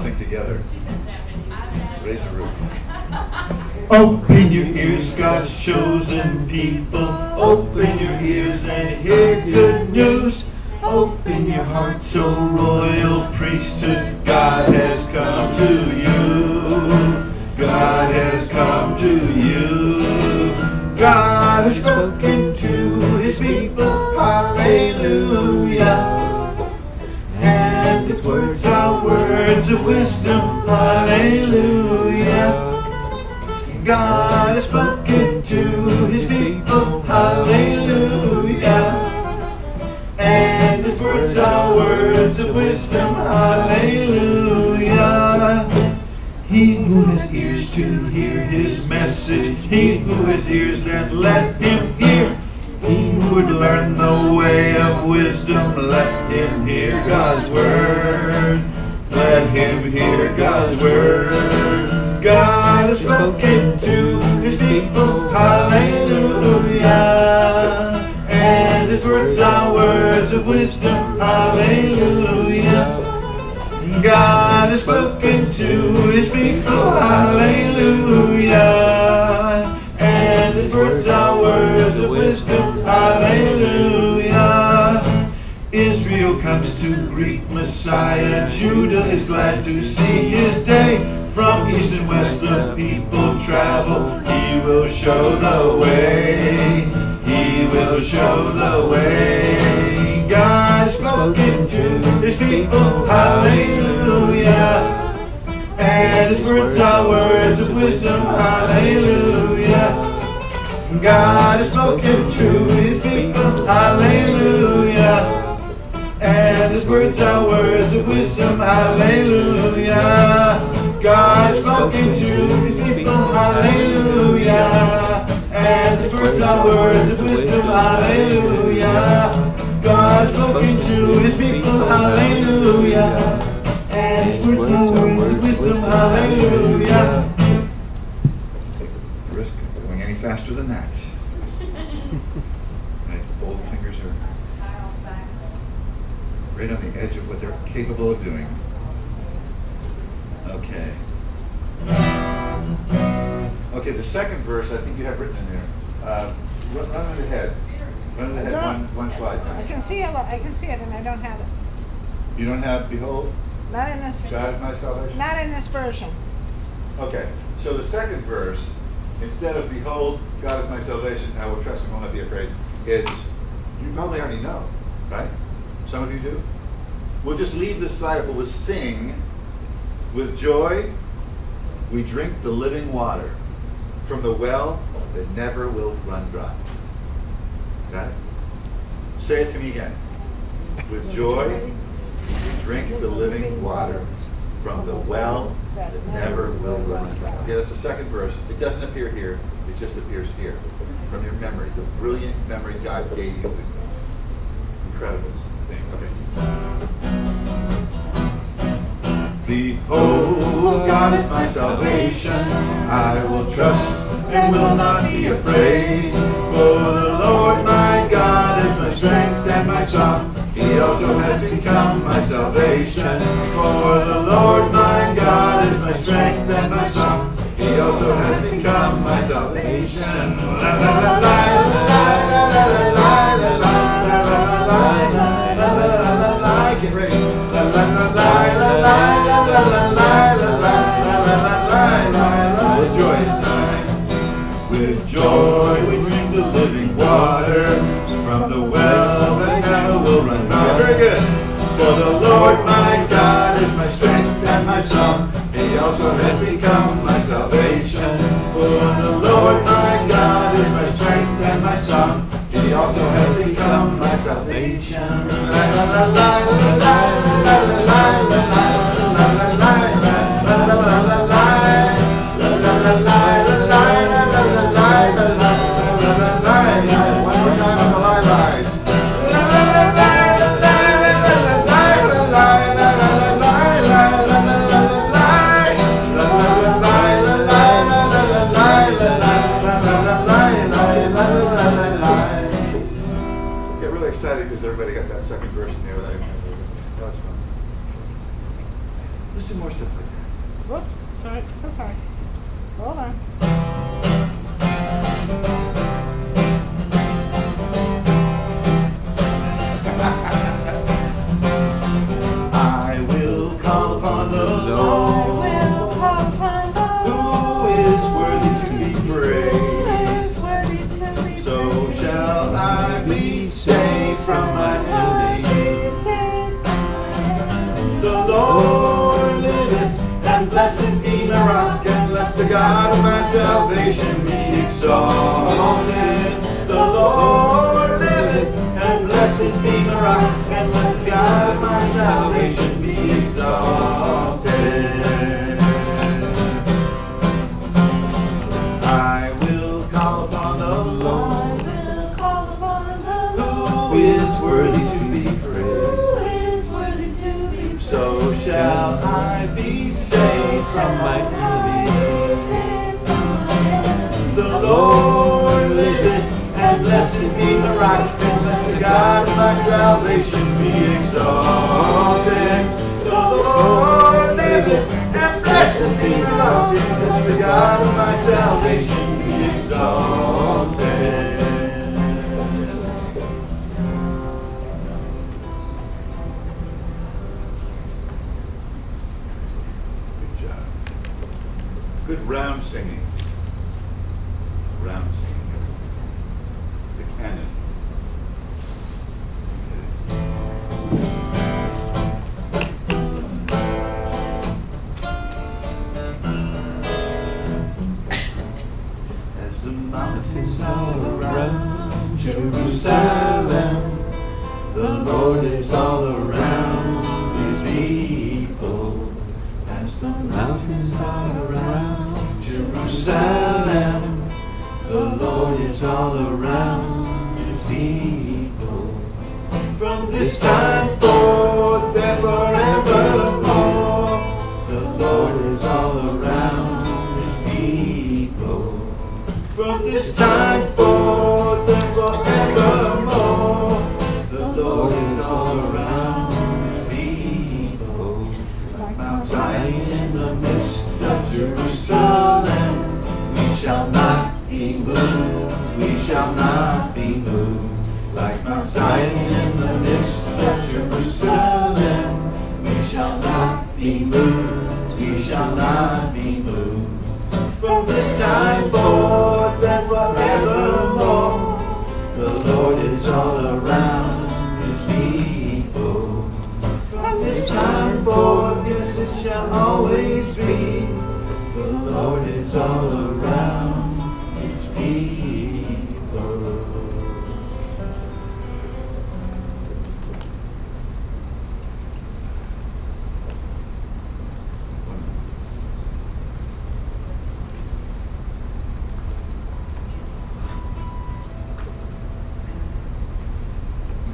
Sing together. Raise the roof. Open your ears, God's chosen people. Open your ears and hear good news. Open your hearts, O royal priesthood. God has come to you. God has come to you. God has spoken to his people. Hallelujah. And his words are words of wisdom. Hallelujah. God has spoken to his people. Hallelujah. And his words are words of wisdom. Hallelujah. He who has ears to hear his message, he who has ears, then let him hear. He who would learn the way of wisdom, let him hear God's word. Let him hear God's word. God has spoken to his people. Hallelujah. And his words are words of wisdom. Hallelujah. God has spoken to his people. Hallelujah. And his words are words of wisdom. Hallelujah. Israel comes to greet Messiah. Judah is glad to see his day. From east and west the people travel. He will show the way. He will show the way. God has spoken to his people. Hallelujah. And his words are words of wisdom. Hallelujah. God has spoken to his people. Hallelujah. And his words are words of wisdom. Hallelujah. God has spoken to his people. Hallelujah. And his words are words of wisdom. Hallelujah. God has spoken to his people. Hallelujah. And his words are words of wisdom. Hallelujah. Take the risk of going any faster than that. My old fingers are right on the edge of what they're capable of doing. Okay. Okay, the second verse I think you have written in there. Run it ahead. Run it ahead one slide. I can see it and I don't have it. You don't have behold? Not in this. God is my salvation? Not in this version. Okay, so the second verse, instead of behold, God is my salvation, I will trust and will not be afraid, it's, you probably already know, right? Some of you do. We'll just leave this slide, but we'll sing, with joy, we drink the living water from the well that never will run dry. Got it? Say it to me again. With joy, we drink the living water from the well that never will run dry. Okay, that's the second verse. It doesn't appear here. It just appears here. From your memory, the brilliant memory God gave you. Incredible thing. Okay. Behold, God is my salvation. I will trust and will not be afraid. For the Lord my God is my strength and my song. He also has become my salvation. For the Lord my God is my strength and my song. He also has become my salvation. La la la la la la la la la la la la. Get ready. La la la la la la la la la la. With joy, with joy we drink the living water from the well that never will run dry. Very good. For the Lord my God is my strength and my song. He also has become my salvation. For the Lord my God is my strength and my song. He also has become my salvation. La la la la la la la la la la la la one more time on the line rise. Get really excited because everybody got that second verse in there without even having to. That was fun. Let's do more stuff like that. Whoops, sorry, so sorry. Hold on. I will call upon the Lord, who is worthy to be praised. So shall I be saved from my enemies. The Lord liveth, and blessed be my rock, and let the God of my salvation be exalted. The Lord liveth, and blessed be my rock, and let the God of my salvation be exalted. I will call upon the Lord, who is worthy to be praised. So shall I be saved from my enemies. The Lord liveth, and blessed be the rock, and let the God of my salvation be exalted. The Lord liveth, and blessed be the rock, and let the God of my salvation be exalted. Good job. Good round singing. Round singing. The canon. As the mountains all around Jerusalem, the Lord is all around his people. As the mountains all around Jerusalem, the Lord is all around his people. From this time forth and forevermore, the Lord is all around his people. From this time forth and forevermore, the Lord is all around his people. Like Mount Zion in the midst of Jerusalem, we shall not be moved, we shall not be moved. Like Mount Zion in the midst of Jerusalem, we shall not be moved, we shall not be moved. From this time forth and forevermore, the Lord is all around his people. From this time forth, yes, it shall always be, the Lord is all around his people.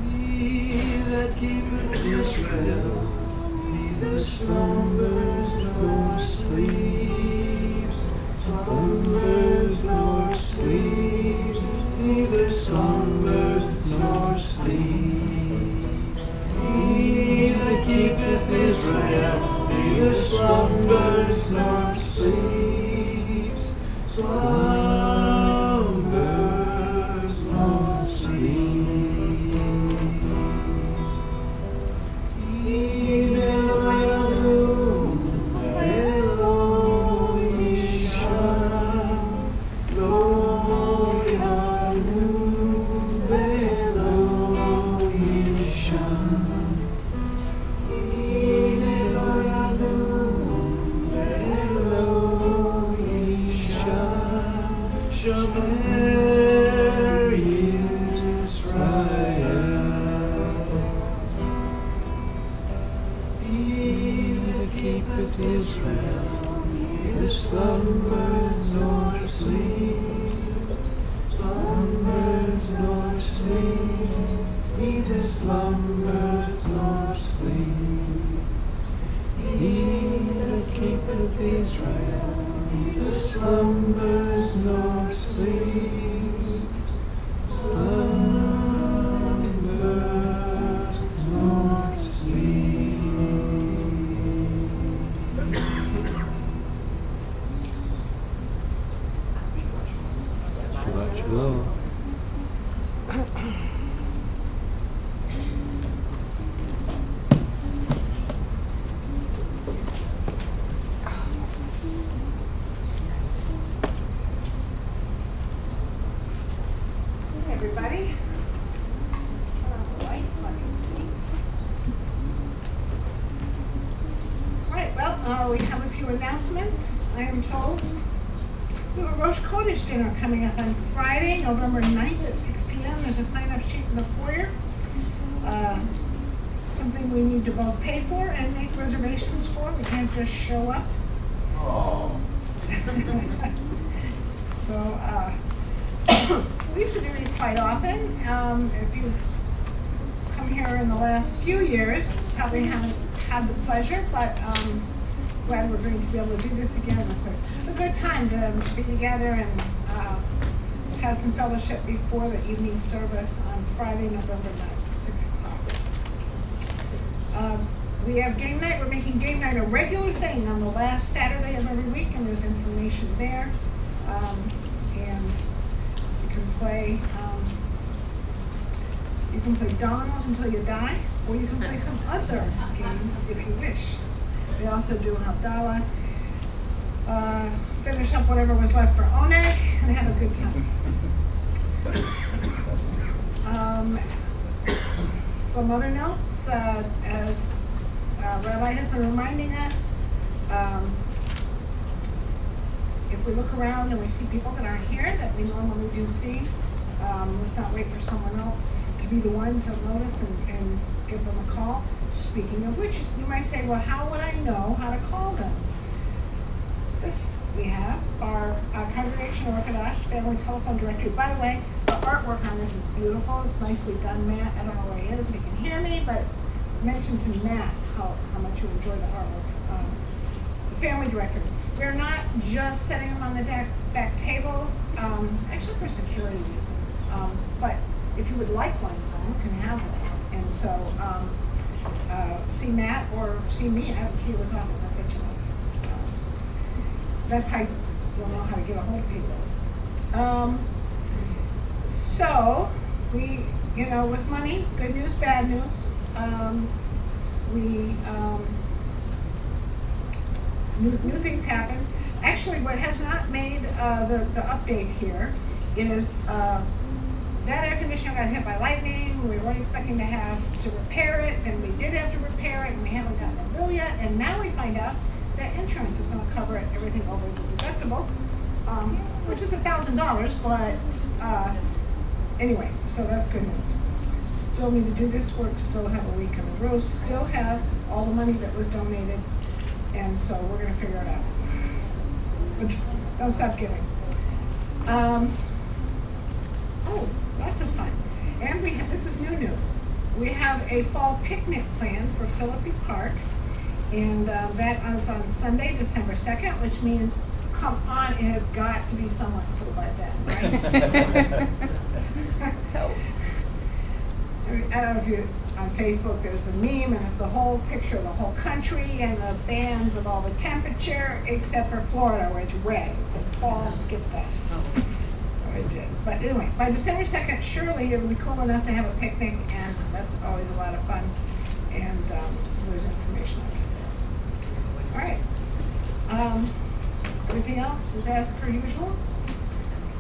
He that keepeth Israel, neither slumbers nor sleeps, slumbers nor sleeps, neither slumbers nor sleeps. He that keepeth Israel, neither slumbers nor sleeps, slumbers nor sleeps. Israel, neither slumbers nor sleeps, slumbers nor sleeps, neither slumbers nor sleeps. He that keepeth Israel, neither slumbers nor sleeps, slumbers nor sleeps. everybody. Turn on the light so I can see. All right, well, we have a few announcements, I am told. We have a Rosh Chodesh dinner coming up on Friday, November 9th at 6 p.m. There's a sign-up sheet in the foyer. Something we need to both pay for and make reservations for. We can't just show up. Oh. So, we used to do these quite often. If you've come here in the last few years, probably haven't had the pleasure, but glad we're going to be able to do this again. It's a good time to be together and have some fellowship before the evening service on Friday, November 9th, 6 o'clock. We have game night. We're making game night a regular thing on the last Saturday of every week, and there's information there. And you can play dominoes until you die, or you can play some other games if you wish. We also do an Havdalah, finish up whatever was left for Oneg, and have a good time. Some other notes, as Rabbi has been reminding us, if we look around and we see people that aren't here that we normally do see, let's not wait for someone else to be the one to notice and give them a call. Speaking of which, you might say, well, how would I know how to call them? We have our Congregation Orthodox Family Telephone Directory. By the way, the artwork on this is beautiful. It's nicely done, Matt. I don't know where he is if he can hear me, but mention to Matt how much you enjoy the artwork. The Family Directory. We're not just setting them on the back table, actually for security reasons. But if you would like one, you can have one. And so see Matt or see me out of Kayla's office. I'll get you one. That's how you'll know how to get a hold of people. So we, with money, good news, bad news. New things happen. Actually, what has not made the update here is that air conditioner got hit by lightning. We weren't expecting to repair it, and we did have to repair it, and we haven't gotten a bill yet. And now we find out that insurance is going to cover everything over the deductible, which is $1,000. But anyway, so that's good news. Still need to do this work. Still have a leak in the roof. Still have all the money that was donated, and so we're going to figure it out. But don't stop giving. Oh, lots of fun. And this is new news. We have a fall picnic planned for Philippi Park, and that is on Sunday, December 2nd, which means, come on, it has got to be somewhat cool by then, right? So, I don't know if you, on Facebook, there's the meme, and it's the whole picture of the whole country and the bands of all the temperature, except for Florida, where it's red. It's a fall skip fest. So I did. But anyway, by December 2nd, surely it'll be cool enough to have a picnic, and that's always a lot of fun. And so there's information on it. All right. Everything else is as per usual.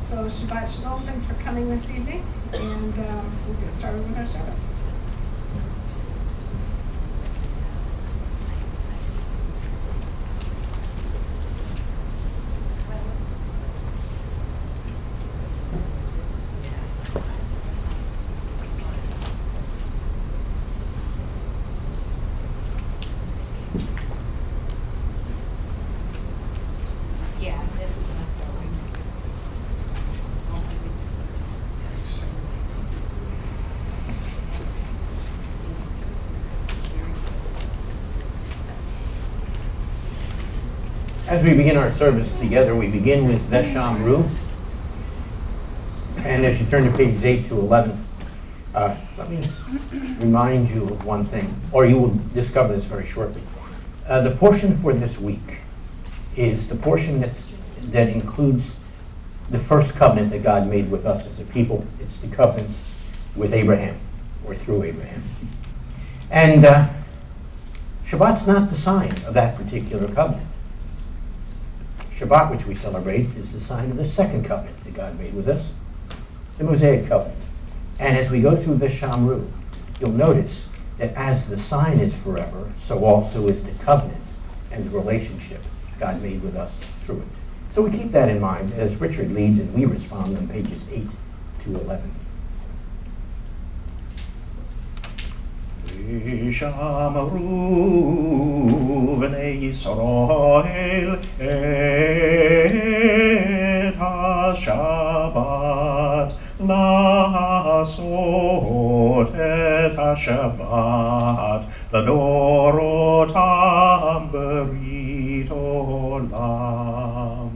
So Shabbat Shalom, thanks for coming this evening, and we'll get started with our service. As we begin our service together, we begin with Vesham Ru. And as you turn to pages 8 to 11, let me remind you of one thing, or you will discover this very shortly. The portion for this week is the portion that includes the first covenant that God made with us as a people. It's the covenant with Abraham, or through Abraham. And Shabbat's not the sign of that particular covenant. Shabbat, which we celebrate, is the sign of the second covenant that God made with us, the Mosaic covenant. And as we go through Vishamru, you'll notice that as the sign is forever, so also is the covenant and the relationship God made with us through it. So we keep that in mind as Richard leads and we respond on pages 8 to 11. Vishamru v'nei Yisrael et ha-Shabbat la'asot et ha-Shabbat l'dorotam berit olam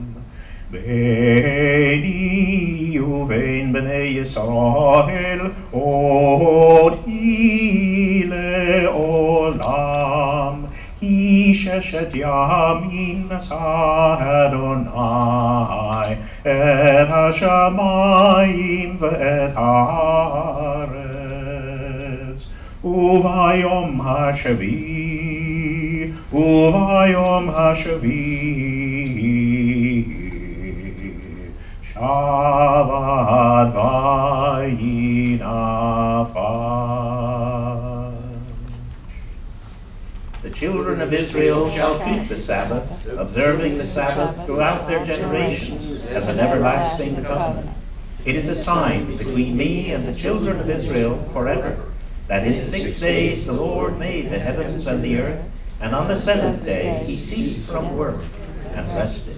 beini uvein b'nei Yisrael od le'olam Ki sheshet yamin nasa Adonai et hashamayim ve'et haaretz uvayom hashavi Shabbat vayinafar. The children of Israel shall keep the Sabbath, observing the Sabbath throughout their generations as an everlasting covenant. It is a sign between me and the children of Israel forever, that in 6 days the Lord made the heavens and the earth, and on the 7th day he ceased from work and rested.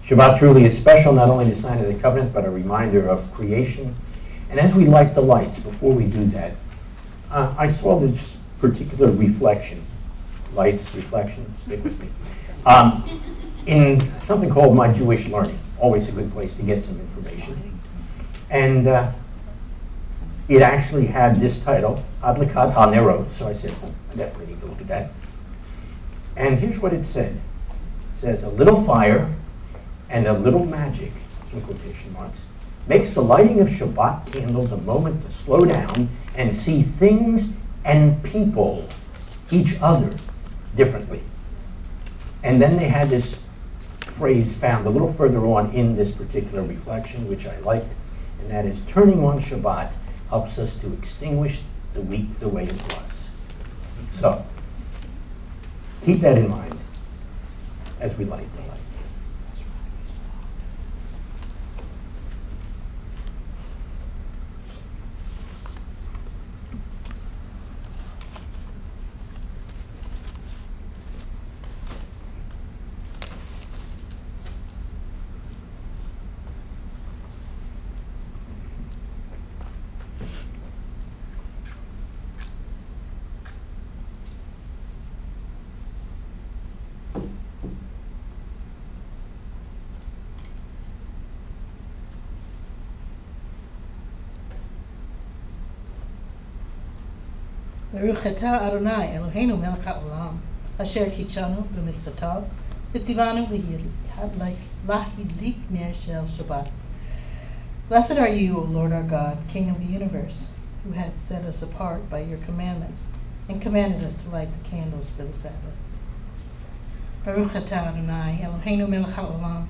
Shabbat truly is special, not only the sign of the covenant, but a reminder of creation. And as we light the lights, before we do that, I saw this particular reflection, lights, reflection, stick with me, in something called My Jewish Learning, always a good place to get some information. And it actually had this title, Adlikat HaNerot, so I said, oh, I definitely need to look at that. And here's what it said. It says, a little fire and a little magic, in quotation marks, makes the lighting of Shabbat candles a moment to slow down and see things and people, each other, differently. And then they had this phrase found a little further on in this particular reflection, which I liked, and that is, turning on Shabbat helps us to extinguish the week the way it was. So, keep that in mind as we light the lights. Baruch atah Adonai Eloheinu melech haolam, asher kitshanu b'mitzvotav, v'tzivanu lahidlik ner shel Shabbat. Blessed are you, O Lord our God, King of the universe, who has set us apart by your commandments and commanded us to light the candles for the Sabbath. Baruch atah Adonai Eloheinu melech haolam,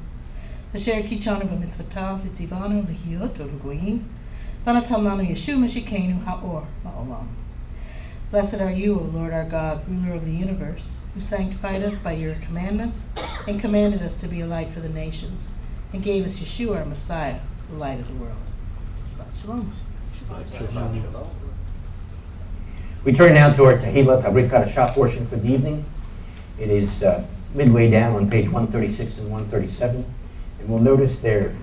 asher kitshanu b'mitzvotav, v'tzivanu lahiyot ol-goyim, v'natam lanu Yeshu Meshikeinu ha'or ha'olam. Blessed are you, O Lord our God, ruler of the universe, who sanctified us by your commandments and commanded us to be a light for the nations, and gave us Yeshua, our Messiah, the light of the world. Shabbat Shalom. We turn now to our Tehillah Tabrit Kadashah portion for the evening. It is midway down on page 136 and 137, and we'll notice there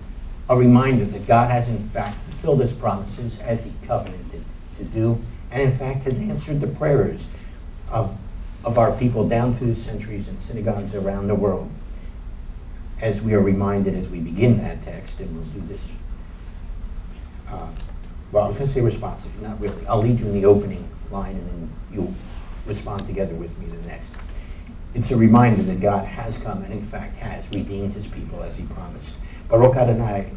a reminder that God has in fact fulfilled his promises as he covenanted to do, and in fact has answered the prayers of our people down through the centuries in synagogues around the world. As we are reminded as we begin that text, and we'll do this, well, I was going to say responsive, not really. I'll lead you in the opening line and then you'll respond together with me the next. It's a reminder that God has come and in fact has redeemed his people as he promised. Baruch Adonai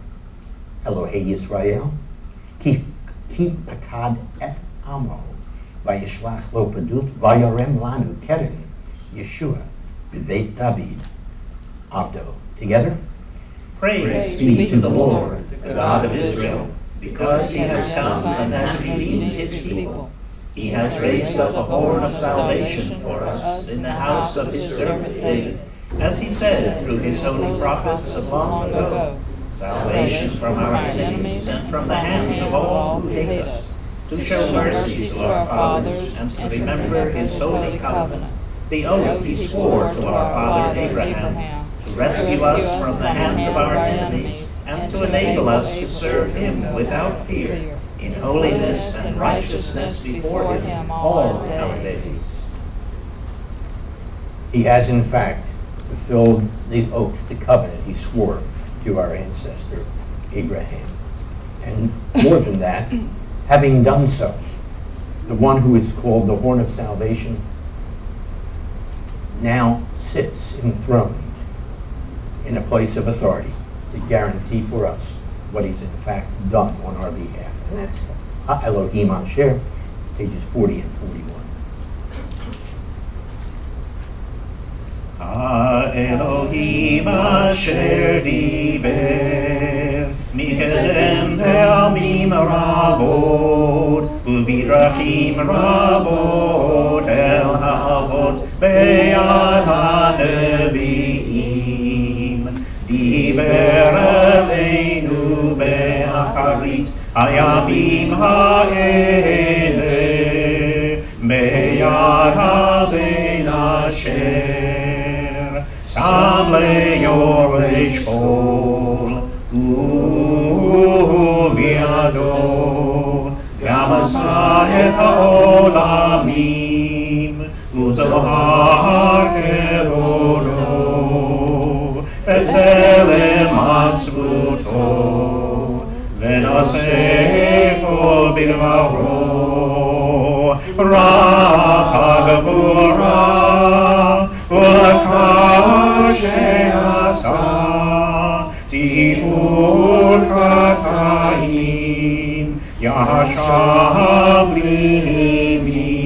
Elohei Yisrael, ki pakad et amo, vayishlach lo padut, vayarem lanu keren, Yeshua, b'veit David, avdo. Together? Praise be to the Lord, the God of Israel, because he has come and has redeemed his people. He has raised up a horn of salvation for us in the house of his servant David, as he said through his holy prophets of long ago, salvation from our enemies and from the hand of all who hate us, to show mercy to our fathers and to remember his holy covenant, the oath he swore to our father Abraham, to rescue us from the hand of our enemies and to enable us to serve him without fear, in holiness and righteousness before him all our days. He has in fact fulfilled the oath, the covenant he swore to our ancestor Abraham. And more than that, having done so, the one who is called the horn of salvation now sits enthroned in a place of authority to guarantee for us what he's in fact done on our behalf. And that's Ha-Elohim Asher, pages 40 and 41. Ha-Elohim Asher Diber Mikedem Pe'amim Rabot Uvidrachim Rabot El Ha'avot Be'ad HaNevi'im Diber Eleinu Be'acharit Hayamim Ha'ele Be'yad HaBein Asher Sam Le'yor Le'shkol U'viado V'amasa et ha'olamim U'zohar kevodo B'tzelem atzvuto V'naseh kol b'dvaro Racha gevura U'lakar she'asa Tihur krata'im Yashav limin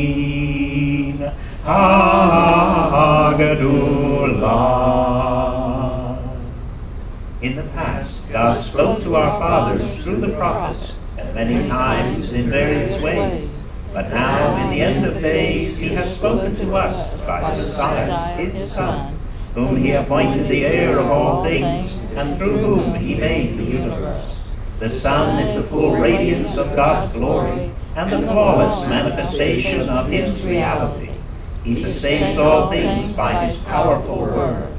Ha'gedulah. In the past, God spoke to our fathers through the prophets, at many times in various ways. But now, in the end of days, he has spoken to us by the Messiah, his Son, whom he appointed the heir of all things, and through whom he made the universe. The Son is the full radiance of God's glory, and the flawless manifestation of his reality. He sustains all things by his powerful word.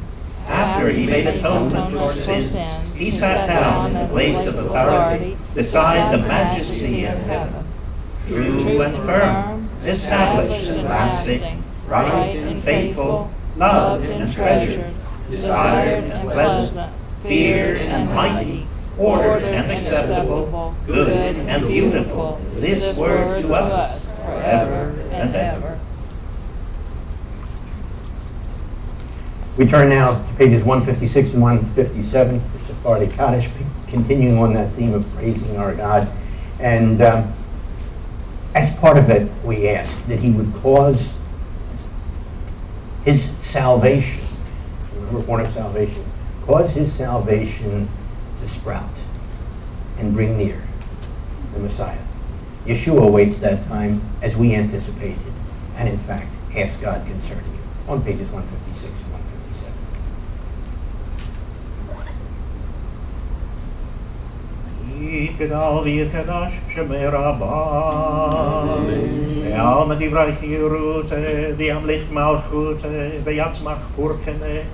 After he made atonement for sins, he sat down in the place of authority beside the majesty in heaven. True and firm, established and lasting, right and faithful, loved and treasured, desired and pleasant, feared and mighty, ordered and acceptable, good and beautiful is this word to us forever and ever. We turn now to pages 156 and 157 for Sephardi Kaddish, continuing on that theme of praising our God. And as part of it, we ask that he would cause his salvation, remember, horn of salvation, cause his salvation to sprout and bring near the Messiah. Yeshua awaits that time as we anticipated, and in fact, ask God concerning it, on pages 156 and 157. Yitgadal v'yitgadash shemei Rabbah Ve'alma divrei chirute V'yamlich malchute V'yatzmach purkene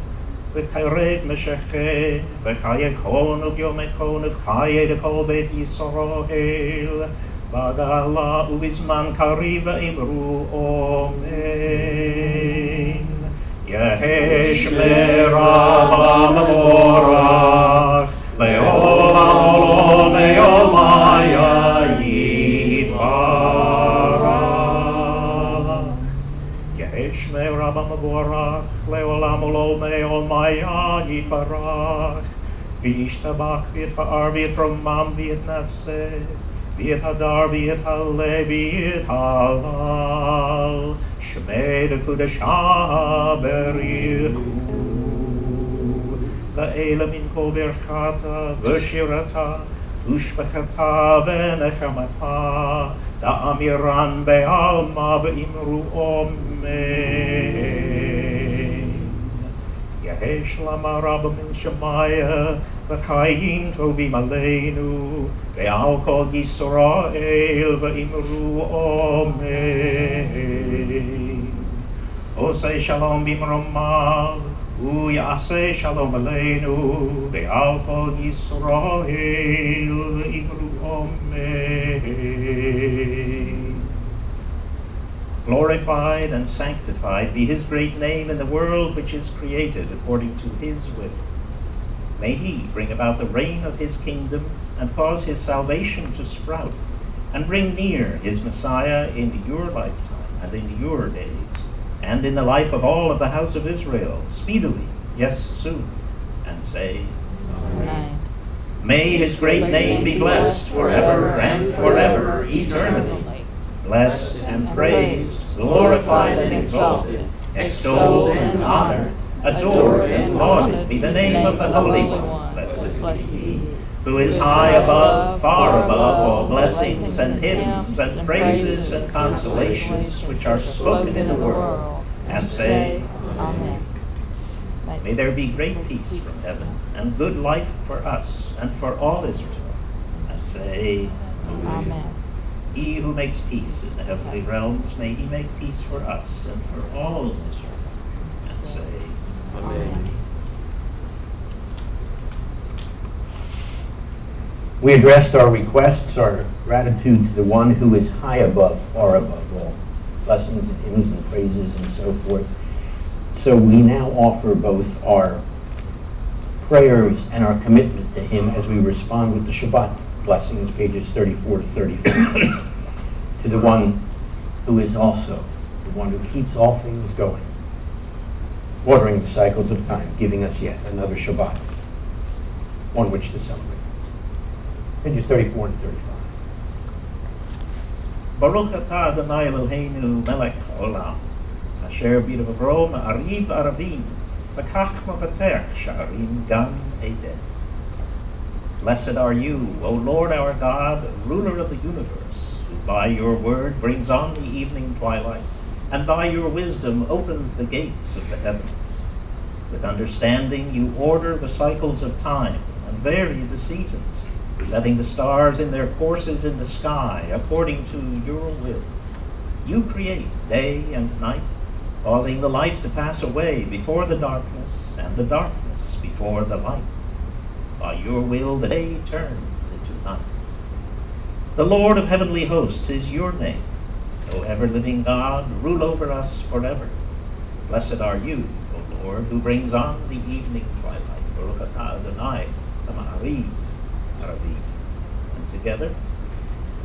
V'kayrev mesheche V'chayekon uv'yomekon V'chayekol beit Yisrael Badala uvizman kariv imru omen Yehesh merabah mevorach Le'olam olam me'olmaya yiparach Yehesh merabah mevorach Le'olam olam me'olmaya yiparach V'yishtabach v'yitpa'ar v'yitromam v'yitnatzeh V'yithadar v'yithaleh v'yithalal Shmei dekudashah berichu La'ela min kol berchata v'shirata Ushbechata v'nechamata, da'amiran be'alma v'imru omen. Yehesh lama rabba min Shemaya, v'chayim tovim aleinu, ve'al kol Yisrael v'imru omen. Osei shalom bimromav, Yaseh shalom aleinu, ve'al kol Yisrael v'imru omen. Glorified and sanctified be his great name in the world which is created according to his will. May he bring about the reign of his kingdom and cause his salvation to sprout, and bring near his Messiah into your lifetime and into your days, and in the life of all of the house of Israel, speedily, yes, soon, and say, Amen. May his great name be blessed forever and forever, eternally. Blessed and praised, glorified and exalted, extolled and honored, adored and lauded be the name of the Holy One, blessed be he, who is high above, far above all blessings and hymns and praises and consolations which are spoken in the world, and say, Amen. May there be great peace from heaven and good life for us and for all Israel, and say, Amen. He who makes peace in the heavenly realms, may he make peace for us and for all of Israel, and say, Amen. We addressed our requests, our gratitude to the one who is high above, far above all blessings and hymns and praises and so forth. So we now offer both our prayers and our commitment to him as we respond with the Shabbat blessings, pages 34 to 35, to the one who is also the one who keeps all things going, ordering the cycles of time, giving us yet another Shabbat on which to celebrate. Pages 34 and 35. Baruch atah Adonai Eloheinu melech haolam, asher b'dvaro ma'ariv aravim, v'kach mavatech sha'arim gan Eden. Blessed are you, O Lord our God, ruler of the universe, who by your word brings on the evening twilight, and by your wisdom opens the gates of the heavens. With understanding you order the cycles of time and vary the seasons, setting the stars in their courses in the sky according to your will. You create day and night, causing the light to pass away before the darkness, and the darkness before the light. By your will the day turns into night. The Lord of heavenly hosts is your name. O ever-living God, rule over us forever. Blessed are you, O Lord, who brings on the evening twilight. Baruch atah Adonai Ma'ariv Aravim. And together,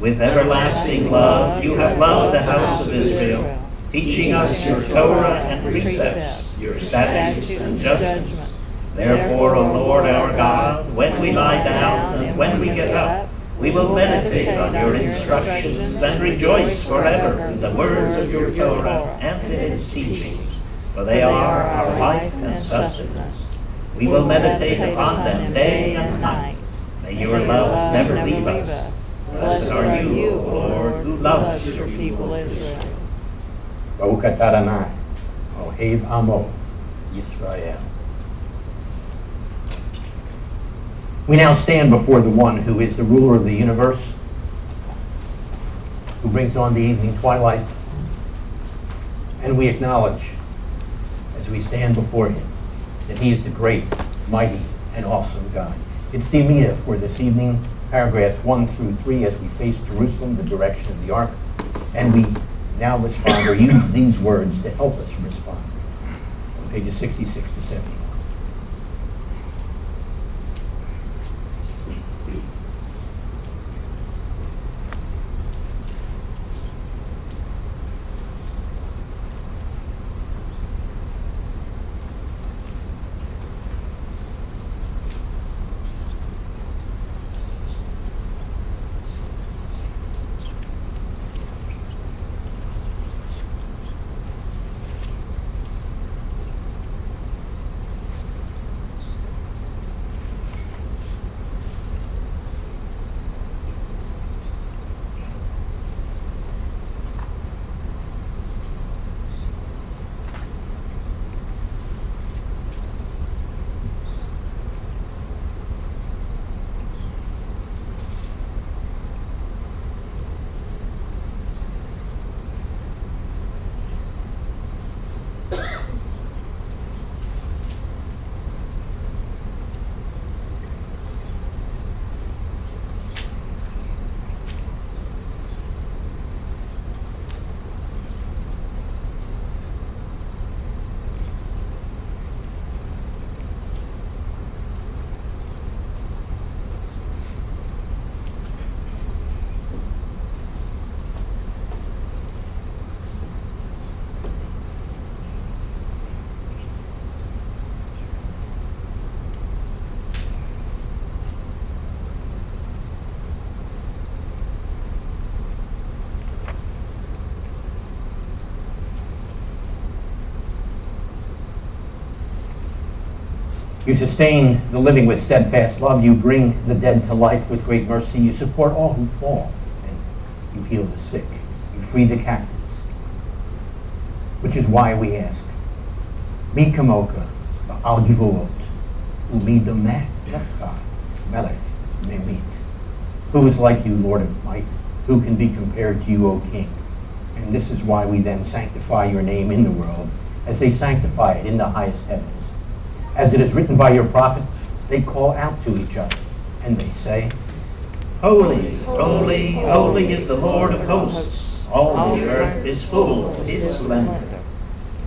with everlasting love, you have loved the house of Israel, teaching us your Torah and precepts, your statutes and judgments. Therefore, O Lord our God, when we lie down and when we get up, we will meditate on your instructions and rejoice forever in the words of your Torah and in its teachings, for they are our life and sustenance. We will meditate upon them day and night. May your love never leave us. Blessed are you, O Lord, who loves your people Israel. Baruch atah Adonai, Ohev Amo, Yisrael. We now stand before the one who is the ruler of the universe, who brings on the evening twilight, and we acknowledge, as we stand before him, that he is the great, mighty, and awesome God. It's the Amida for this evening, paragraphs 1 through 3, as we face Jerusalem, the direction of the ark, and we now respond, or use these words to help us respond, on pages 66 to 71. You sustain the living with steadfast love. You bring the dead to life with great mercy. You support all who fall, and you heal the sick. You free the captives. Which is why we ask, Mi kamoka al givurot, umi domeh lecha melech memit. Who is like you, Lord of might? Who can be compared to you, O King? And this is why we then sanctify your name in the world, as they sanctify it in the highest heavens. As it is written by your prophet, they call out to each other, and they say, Holy, holy, holy is the Lord of hosts. All the earth is full of his splendor.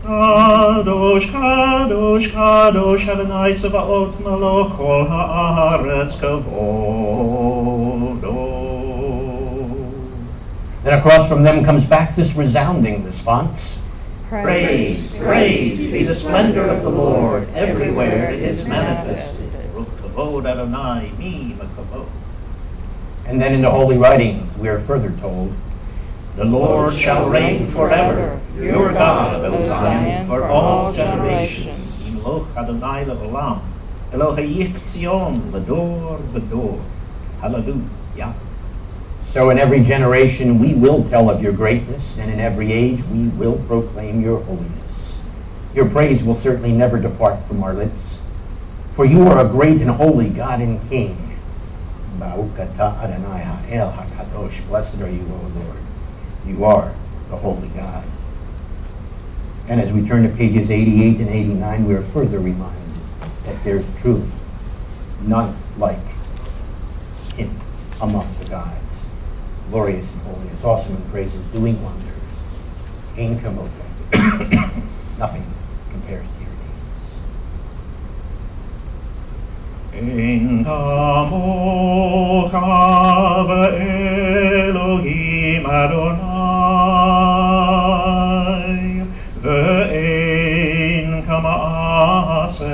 Kadosh, Kadosh, Kadosh, Adonai Tzevaot Melech kol haaretz kavodo. Then across from them comes back this resounding response. Praise, praise be the splendor of the Lord. Everywhere it is manifested. Kavod Adonai, mi makavod. And then in the Holy Writings, we are further told, The Lord shall reign forever, your God, O Zion, for all generations. Imloch Adonai le'olam, Elohei Tzion, l'dor v'dor. Hallelujah. So in every generation we will tell of your greatness, and in every age we will proclaim your holiness. Your praise will certainly never depart from our lips, for you are a great and holy God and King. Ba'ukata Adonai ha'el ha'kadosh, blessed are you, O Lord. You are the holy God. And as we turn to pages 88 and 89, we are further reminded that there's truly none like him among the gods. Glorious in holiness, awesome in praises, doing wonders. Ein kamoka. Nothing compares to your deeds. Ein kamocha ve'Elohim Adonai ve'ein kama'asecha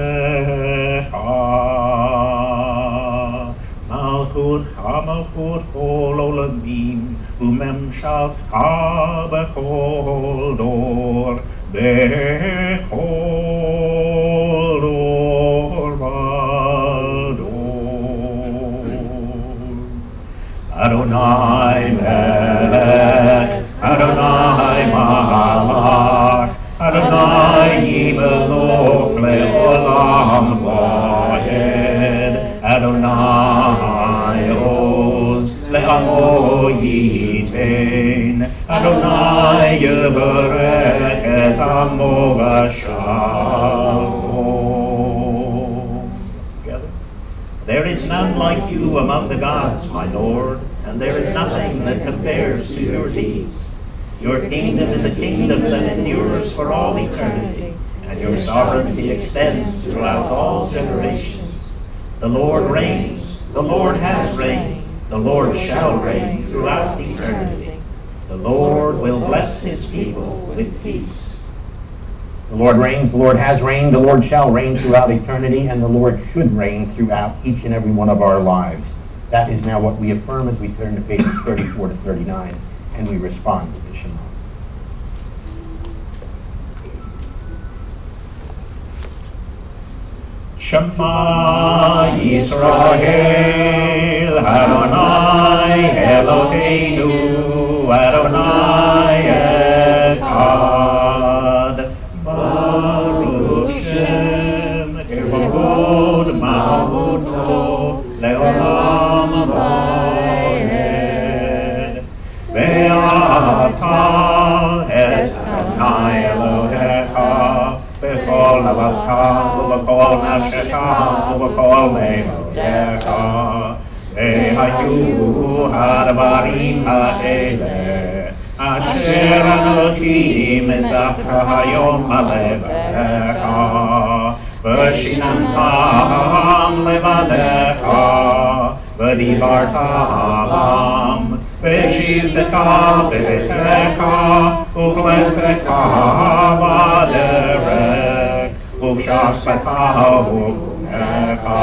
malchut kol olamim umemshavcha bechol dor bechol dor vador. Adonai melech, Adonai malach, Adonai yimelech le'olam va'ed, Adonai oz le'amo yitein, Adonai yevarech et amo v'shalom. Together. There is none like you among the gods, my Lord, and there is nothing that compares to your deeds. Your kingdom is a kingdom that endures for all eternity, and your sovereignty extends throughout all generations. The Lord reigns, the Lord has reigned, the Lord shall reign throughout eternity. The Lord will bless his people with peace. The Lord reigns, the Lord has reigned, the Lord shall reign throughout eternity, and the Lord should reign throughout each and every one of our lives. That is now what we affirm as we turn to pages 34 to 39, and we respond to the Shema. Shema Yisrael, Adonai Eloheinu, Adonai Echad. Baruch Shem Kevod Malchuto Leolam Vaed. Ve'ata et Adonai Elohecha b'chol navacha u'b'chol nafshecha u'b'chol me'odecha. Ve'hayu ha'dvarim ha'eleh asher Elohim etzavcha hayom alevecha v'shinantam levadecha v'dibartam v'shivtecha b'betecha u'v'letecha v'derech u'shaftecha u'chunecha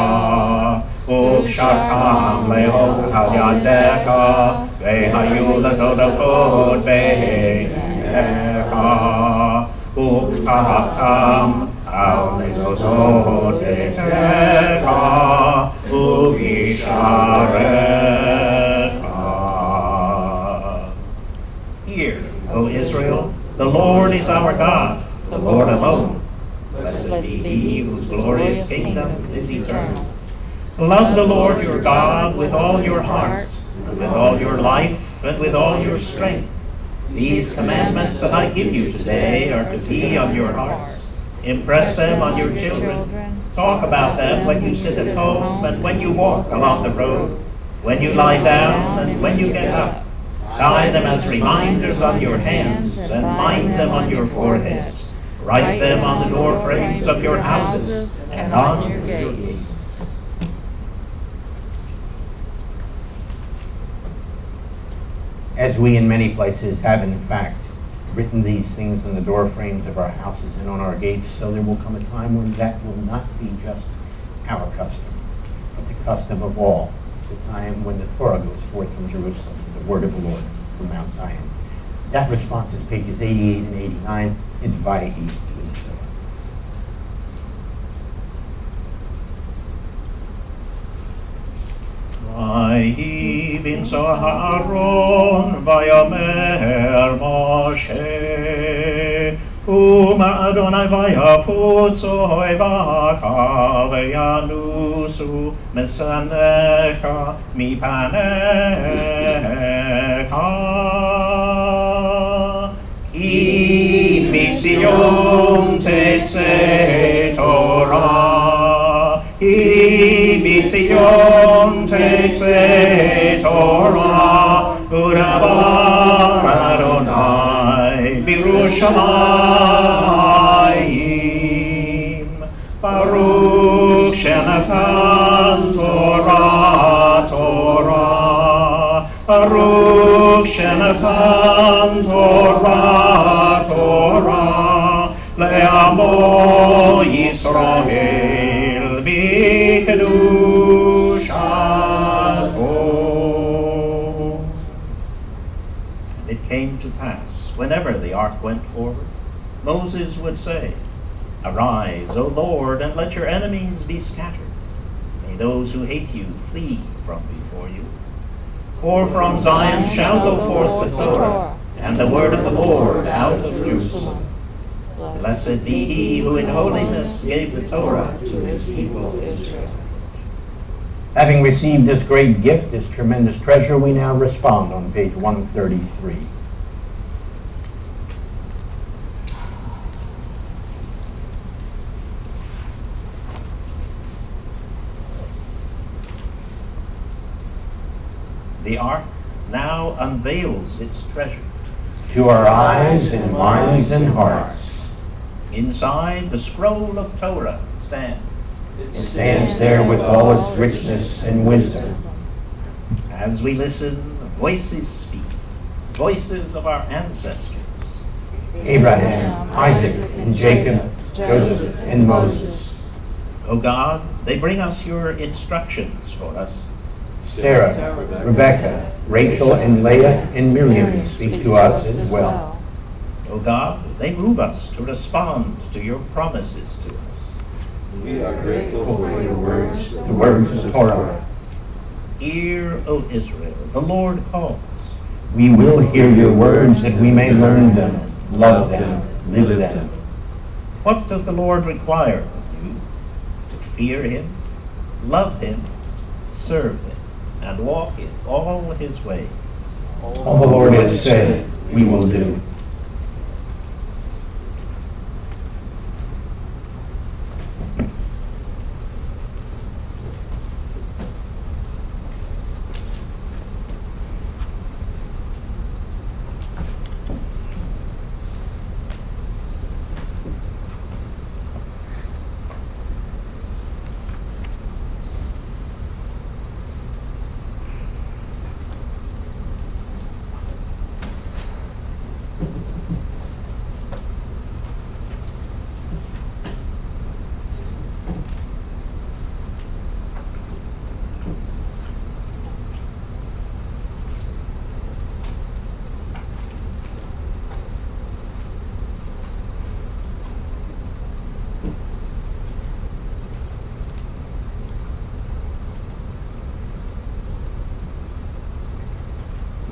u'shatam le'ot al yadecha ve'hayu letodachot ve'einecha u'ktatam Hear, O Israel, the Lord is our God, the Lord alone. Blessed be he whose glorious kingdom is eternal. Love the Lord your God with all your heart, and with all your life, and with all your strength. These commandments that I give you today are to be on your hearts. Impress them on your children. Talk about them when you sit at home and when you walk along the road, when you lie down and when you get up. Tie them as reminders on your hands and bind them on your foreheads. Write them on the door frames of your houses and on your gates. As we in many places have in fact written these things on the door frames of our houses and on our gates, so there will come a time when that will not be just our custom, but the custom of all. It's a time when the Torah goes forth from Jerusalem, the word of the Lord from Mount Zion. That response is pages 88 and 89. It's via E. ויהי בנשוא אהרון ויאמר משה ומאדוני ויפוצו בקע וינוסו משנאך מפניך כי מציון תצא תורה Zion תצא תורה ודבר אדוני בירושלים ברוך שנתן תורה ברוך שנתן תורה לעמו ישראל It came to pass, whenever the ark went forward, Moses would say, Arise, O Lord, and let your enemies be scattered. May those who hate you flee from before you. For from Zion shall go forth the Torah, and the word of the Lord out of Jerusalem. Blessed be he who in holiness gave the Torah to his people Israel. Having received this great gift, this tremendous treasure, we now respond on page 133. The ark now unveils its treasure to our eyes and minds and hearts. Inside, the scroll of Torah stands. It stands there with all its richness and wisdom. As we listen, voices speak, voices of our ancestors. Abraham, Isaac, and Jacob, Joseph, and Moses. O God, they bring us your instructions for us. Sarah, Rebecca, Rachel, and Leah, and Miriam speak to us as well. O God, they move us to respond to your promises to us. We are grateful for your words, the words of the Torah. Hear, O Israel, the Lord calls. We will hear your words that we may learn them, love them, live them. What does the Lord require of you? To fear him, love him, serve him, and walk in all his ways. All the Lord has said, we will do.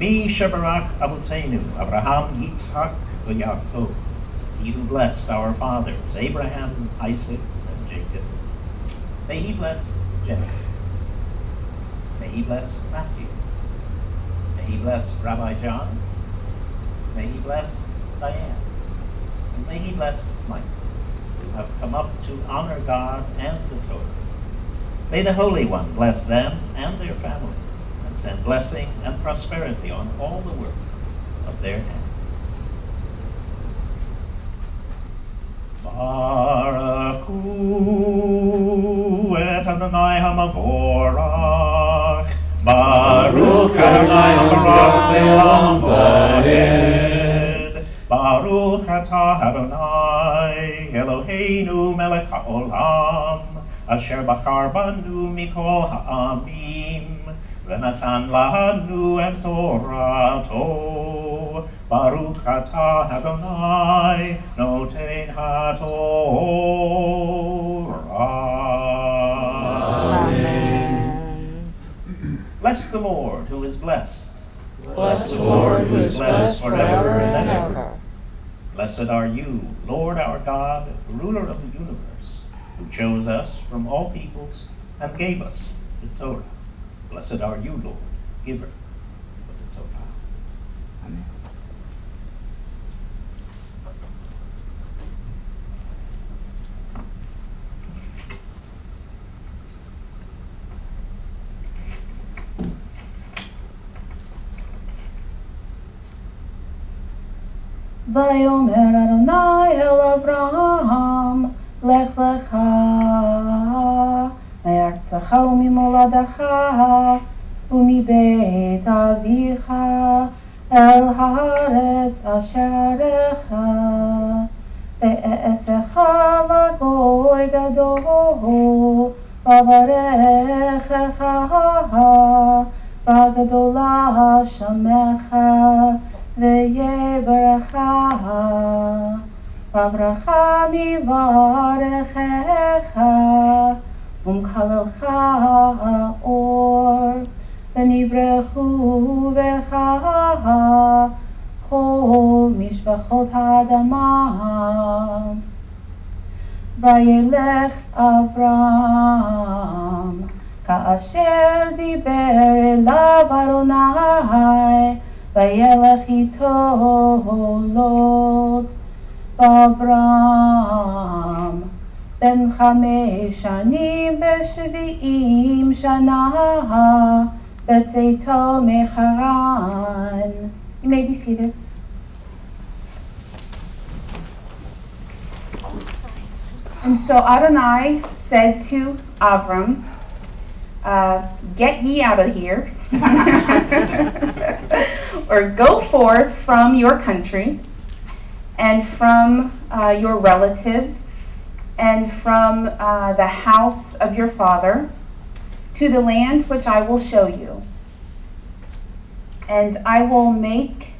Mi Shebarach Avotenu, Abraham, Yitzhak, Yaakov. He who blessed our fathers, Abraham, Isaac, and Jacob. May he bless Jacob. May he bless Matthew. May he bless Rabbi John. May he bless Diane. And may he bless Mike, who have come up to honor God and the Torah. May the Holy One bless them and their families, and send blessing and prosperity on all the work of their hands. Baruch et Adonai HaMavorach. Baruch Adonai HaMavorach le'olam va'ed. Baruch atah Adonai Eloheinu melech ha'olam, asher bachar banu mikol ha'amim, v'natan lanu et torato. Baruch atah Adonai noten ha'torah. Amen. Bless the Lord who is blessed. Bless the Lord who is blessed forever and ever. Blessed are you, Lord our God, ruler of the universe, who chose us from all peoples and gave us the Torah. Blessed are you, Lord, giver of the Torah. Amen. Vayomer Adonai el Avraham, Lech-Lecha, me'artzecha u'mimoladacha, u'mibeit avicha, el haaretz asher arecha, ve'esecha v'goy gadol, v'avarechecha, v'gadola shamecha, Ve'yevarecha, v'avracha mivarechecha, umkalelcha or, v'nivrechu vecha, chol mishpachot ha'adama. Vayelech Avram, ka'asher diber elav Adonai, Vayelech ito lot Avram ben 5 shanim ב-70 shana b'tzeito mecharan. You may be seated. And so Adonai said to Avram, get ye out of here, or go forth from your country, and from your relatives, and from the house of your father, to the land which I will show you. And I will make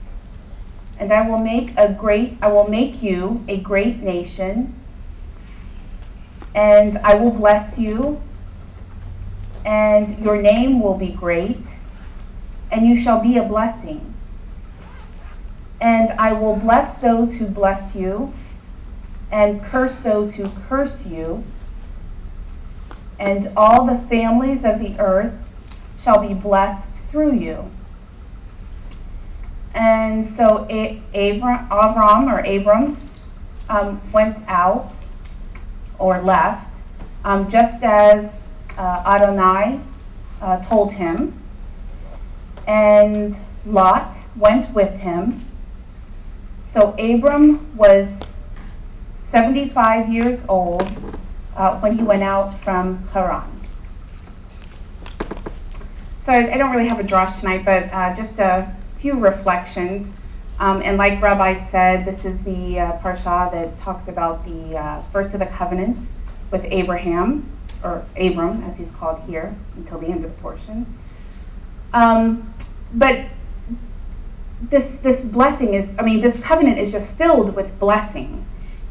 you a great nation, and I will bless you, and your name will be great, and you shall be a blessing. And I will bless those who bless you, and curse those who curse you, and all the families of the earth shall be blessed through you. And so Abram went out, or left, just as Adonai told him, and Lot went with him. So Abram was 75 years old when he went out from Haran. So I don't really have a drash tonight, but just a few reflections. And like Rabbi said, this is the parsha that talks about the first of the covenants with Abraham, or Abram, as he's called here, until the end of the portion. But this blessing is, this covenant is just filled with blessing.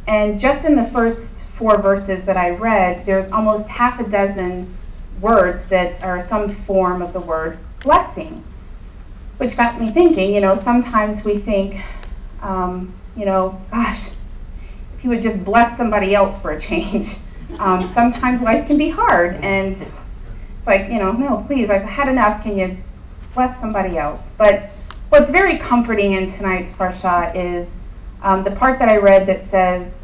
And just in the first 4 verses that I read, there's almost half a dozen words that are some form of the word blessing. which got me thinking, sometimes we think, gosh, if you would just bless somebody else for a change. Sometimes life can be hard, and it's like, no, please, I've had enough. Can you bless somebody else? But what's very comforting in tonight's parsha is the part that I read that says,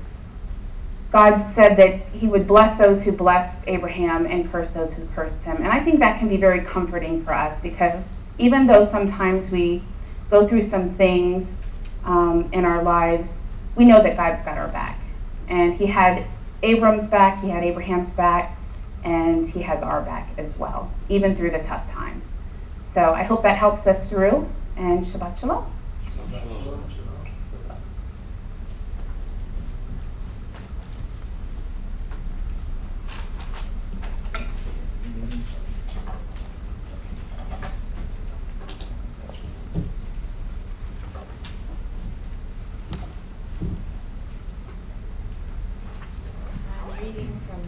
God said that he would bless those who blessed Abraham and curse those who cursed him. And I think that can be very comforting for us, because even though sometimes we go through some things in our lives, we know that God's got our back. And he had Abram's back, he had Abraham's back, and he has our back as well, even through the tough times. So I hope that helps us through, and Shabbat Shalom.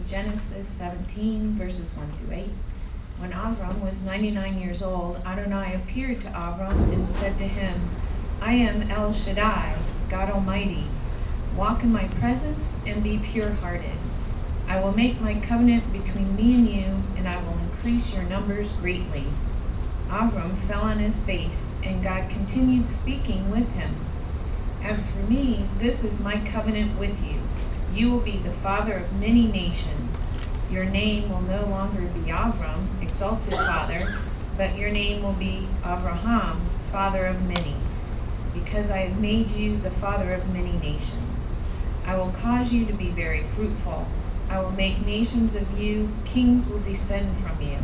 Genesis 17, verses 1 through 8. When Abram was 99 years old, Adonai appeared to Abram and said to him, I am El Shaddai, God Almighty. Walk in my presence and be pure-hearted. I will make my covenant between me and you, and I will increase your numbers greatly. Abram fell on his face, and God continued speaking with him. As for me, this is my covenant with you. You will be the father of many nations. Your name will no longer be Abram, exalted father, but your name will be Abraham, father of many, because I have made you the father of many nations. I will cause you to be very fruitful. I will make nations of you, kings will descend from you.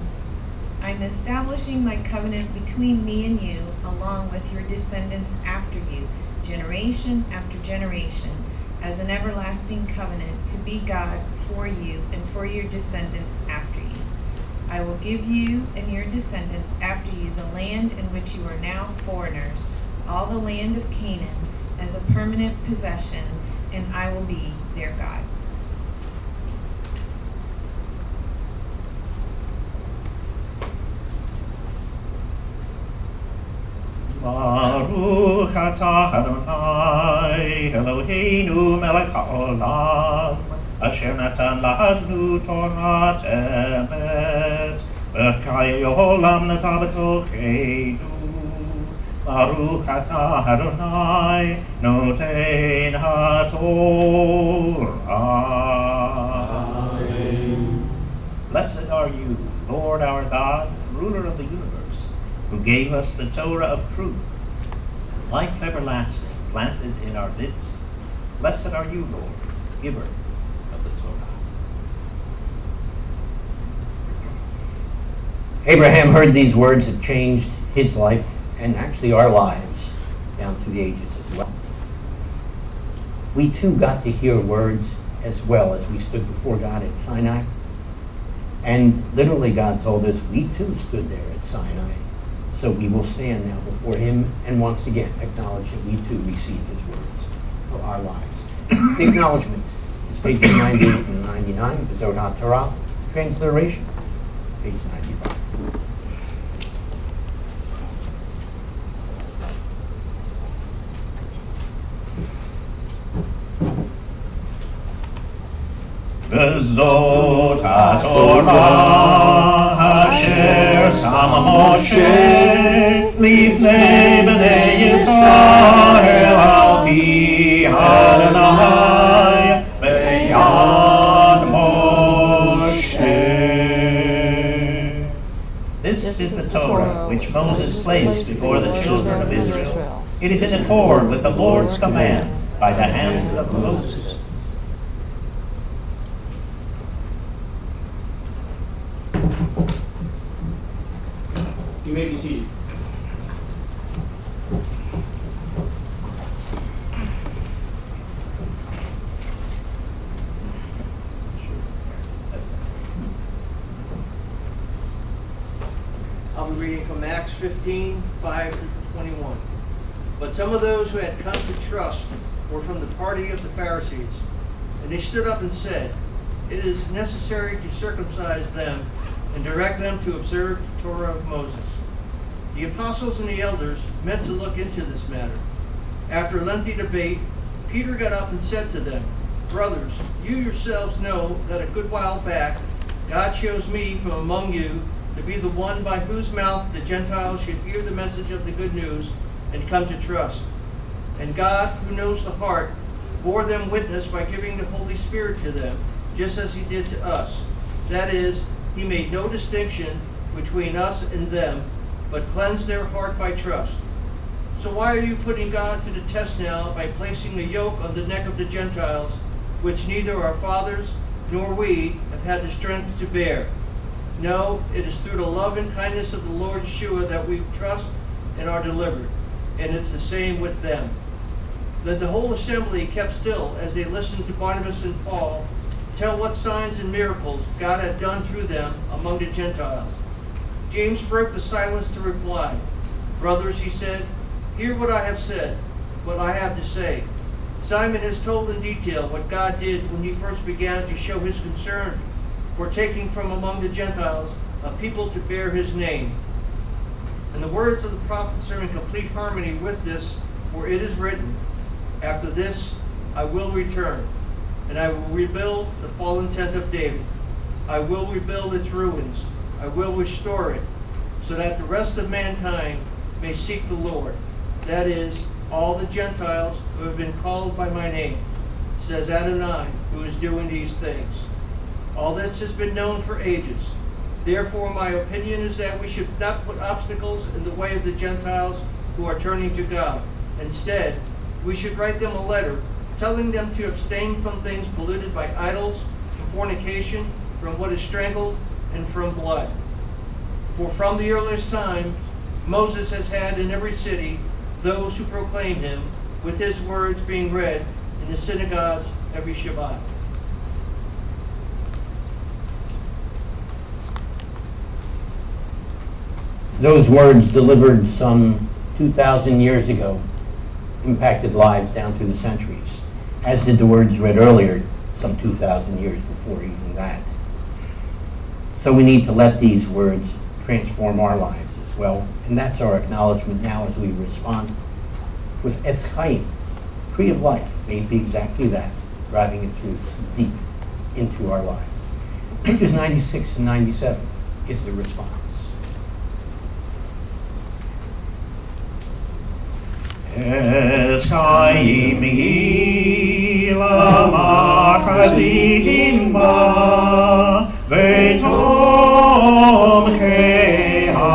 I am establishing my covenant between me and you, along with your descendants after you, generation after generation, as an everlasting covenant to be God for you and for your descendants after you. I will give you and your descendants after you the land in which you are now foreigners, all the land of Canaan, as a permanent possession, and I will be their God. Baruch atah Adonai Eloheinu melech haolam asher natan לנו תורת אמת וחיי עולם נטע בתוכנו. Baruch atah Adonai noten haTorah. Blessed are you, Lord our God, ruler of the universe, who gave us the Torah of truth, life everlasting, planted in our midst. Blessed are you, Lord, giver of the Torah. Abraham heard these words that changed his life and actually our lives down through the ages as well. We too got to hear words as well as we stood before God at Sinai. And literally God told us we too stood there at Sinai. So we will stand now before him and once again acknowledge that we too receive his words for our lives. The acknowledgement is pages 98 and 99, V'zot Torah, transliteration, page 95. V'zot Torah asher sama Moshe lifnei bnei Yisrael al pi Adonai b'yad Moshe. This is the Torah which Moses placed before the children of Israel. It is in accord with the Lord's command by the hand of Moses. You may be seated. I'll be reading from Acts 15, 5 through 21. But some of those who had come to trust were from the party of the Pharisees, and they stood up and said, "It is necessary to circumcise them and direct them to observe the Torah of Moses." The apostles and the elders met to look into this matter. After a lengthy debate, Peter got up and said to them, "Brothers, you yourselves know that a good while back God chose me from among you to be the one by whose mouth the Gentiles should hear the message of the good news and come to trust. And God, who knows the heart, bore them witness by giving the Holy Spirit to them, just as he did to us. That is, he made no distinction between us and them, but cleansed their heart by trust. So why are you putting God to the test now by placing a yoke on the neck of the Gentiles, which neither our fathers nor we have had the strength to bear? No, it is through the love and kindness of the Lord Yeshua that we trust and are delivered, and it's the same with them." Then the whole assembly kept still as they listened to Barnabas and Paul tell what signs and miracles God had done through them among the Gentiles. James broke the silence to reply. "Brothers," he said, "hear what I have said, what I have to say. Simon has told in detail what God did when he first began to show his concern for taking from among the Gentiles a people to bear his name. And the words of the prophets are in complete harmony with this, for it is written, 'After this I will return, and I will rebuild the fallen tent of David. I will rebuild its ruins. I will restore it, so that the rest of mankind may seek the Lord, that is, all the Gentiles who have been called by my name, says Adonai, who is doing these things.' All this has been known for ages. Therefore, my opinion is that we should not put obstacles in the way of the Gentiles who are turning to God. Instead, we should write them a letter telling them to abstain from things polluted by idols, from fornication, from what is strangled, and from blood. For from the earliest time, Moses has had in every city those who proclaim him, with his words being read in the synagogues every Shabbat." Those words delivered some 2,000 years ago impacted lives down through the centuries, as did the words read earlier some 2,000 years before even that. So we need to let these words transform our lives as well, and that's our acknowledgement now as we respond with Etz Chaim, tree of life, may it be exactly that, driving its roots deep into our lives. Pages 96 and 97 is the response. Es Chaim lama chazitim ba vetom cheha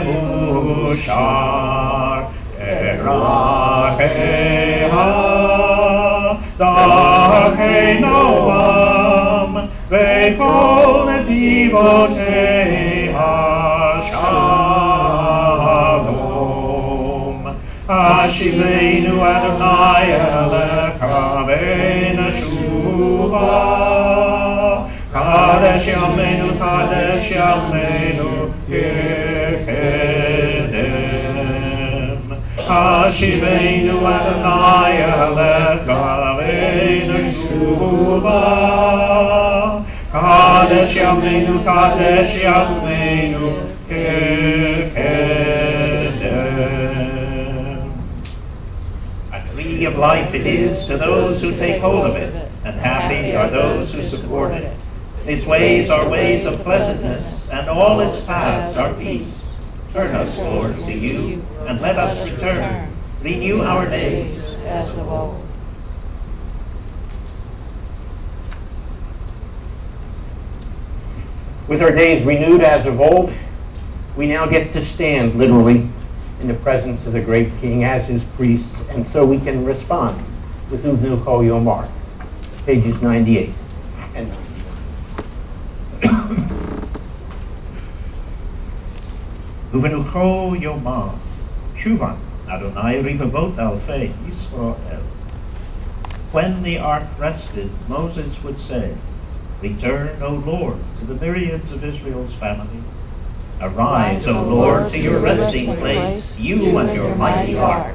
meushar eracheha darchei noam vekol netivoteha Ashivenu Adonai Elecha Benashuva Kadesh Yameinu Kadesh Yameinu Kekedem Ashivenu Adonai Elecha Benashuva Kadesh Yameinu Kekedem. Of life it is to those who take hold of it, and happy are those who support it. Its ways are ways of pleasantness, and all its paths are peace. Turn us, Lord, to you, and let us return. Renew our days as of old. With our days renewed as of old, we now get to stand literally in the presence of the great King as his priests, and so we can respond with Uvnu Kol Yomar, pages 98 and 99. Uvnu Kol Yomar, Shuvan, Adonai Rivavot Alfei Yisrael. When the ark rested, Moses would say, "Return, O Lord, to the myriads of Israel's families. Arise, O Lord, to your resting place, you and your mighty ark.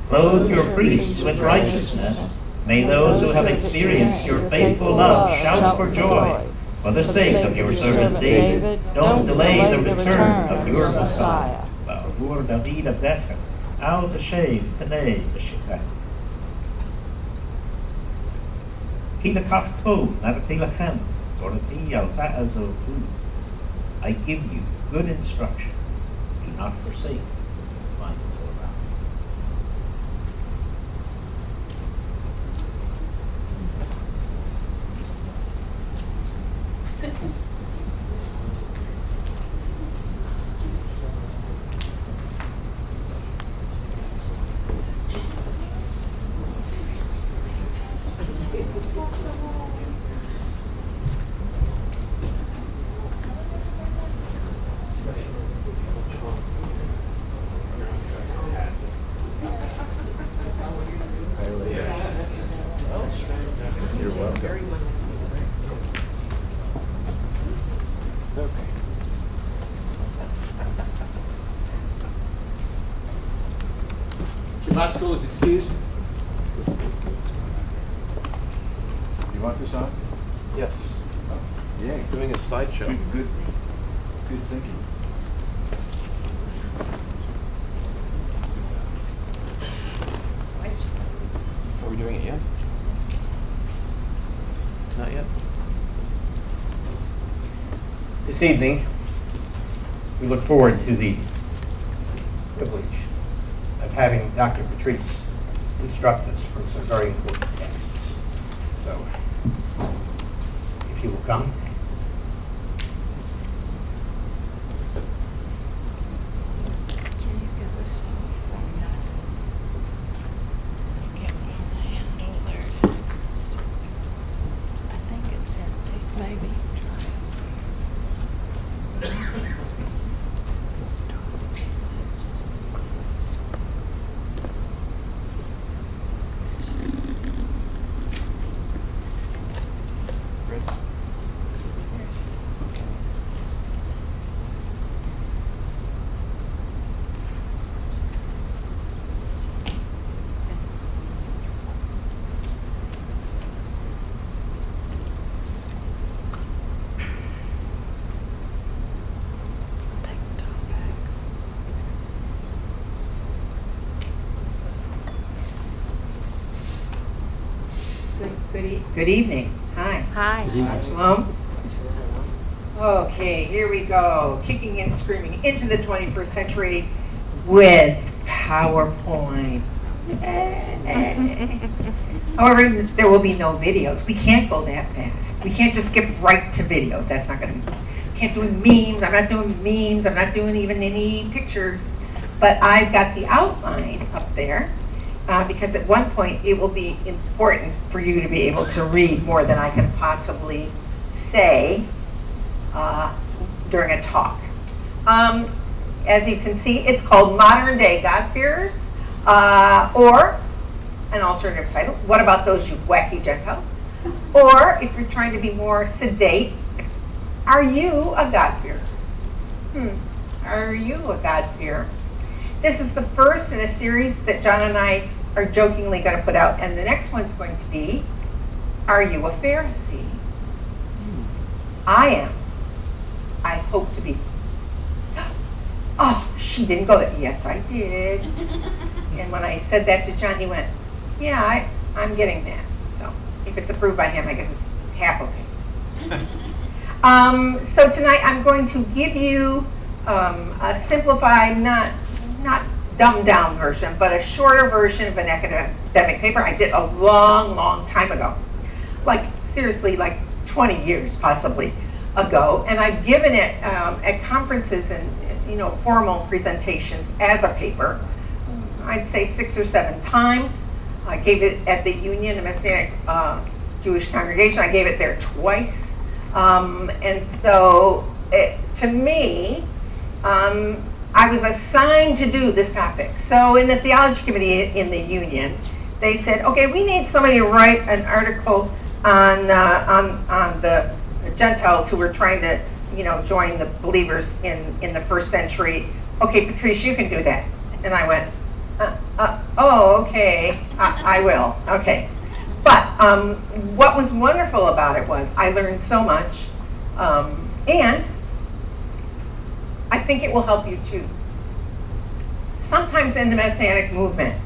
Clothe your priests with righteousness. May those who have experienced your faithful love shout for joy. For the sake of your servant David, don't delay the return of your Messiah. Voor David of Bethlehem, al te shave, penay, the shikah. Kila kachto, naratilachem, torati al ta'azoku. I give you good instruction. Do not forsake my Torah. Shabbat school is excused. You want this on? Yes. Yeah. Doing a slideshow. Good thinking. Are we doing it yet? Not yet. This evening, we look forward to the privilege of having Dr. Patrice instruct us from some very important texts. So, if you will come. Can you get this for me? I can't find the handle. There it is. I think it's empty. Maybe. Try Good evening. Hi. Hi. Shalom. Okay, here we go. Kicking and screaming into the 21st century with PowerPoint. However, there will be no videos. We can't go that fast. We can't just skip right to videos. That's not going to be. Can't do memes. I'm not doing memes. I'm not doing even any pictures. But I've got the outline up there. Because at one point it will be important for you to be able to read more than I can possibly say during a talk. As you can see, it's called Modern Day God-Fearers, or an alternative title, What About Those You Wacky Gentiles? Or, if you're trying to be more sedate, Are You a God-Fearer? Are you a God-Fearer? This is the first in a series that John and I are jokingly going to put out, and the next one's going to be, Are You a Pharisee? I am. I hope to be. Oh, she didn't go there. Yes, I did. And when I said that to John, he went, yeah, I'm getting that. So if it's approved by him, I guess it's half okay. So tonight I'm going to give you a simplified, not dumbed down version, but a shorter version of an academic paper I did a long time ago. Like, seriously, like 20 years possibly ago. And I've given it at conferences and formal presentations as a paper, I'd say 6 or 7 times. I gave it at the Union, a Messianic Jewish congregation. I gave it there twice. And so, to me, I was assigned to do this topic. So in the theology committee in the Union, they said, okay, we need somebody to write an article on the Gentiles who were trying to, join the believers in the first century. Okay, Patrice, you can do that. And I went, oh, okay, I will, okay. But what was wonderful about it was I learned so much. And I think it will help you too. Sometimes in the Messianic movement,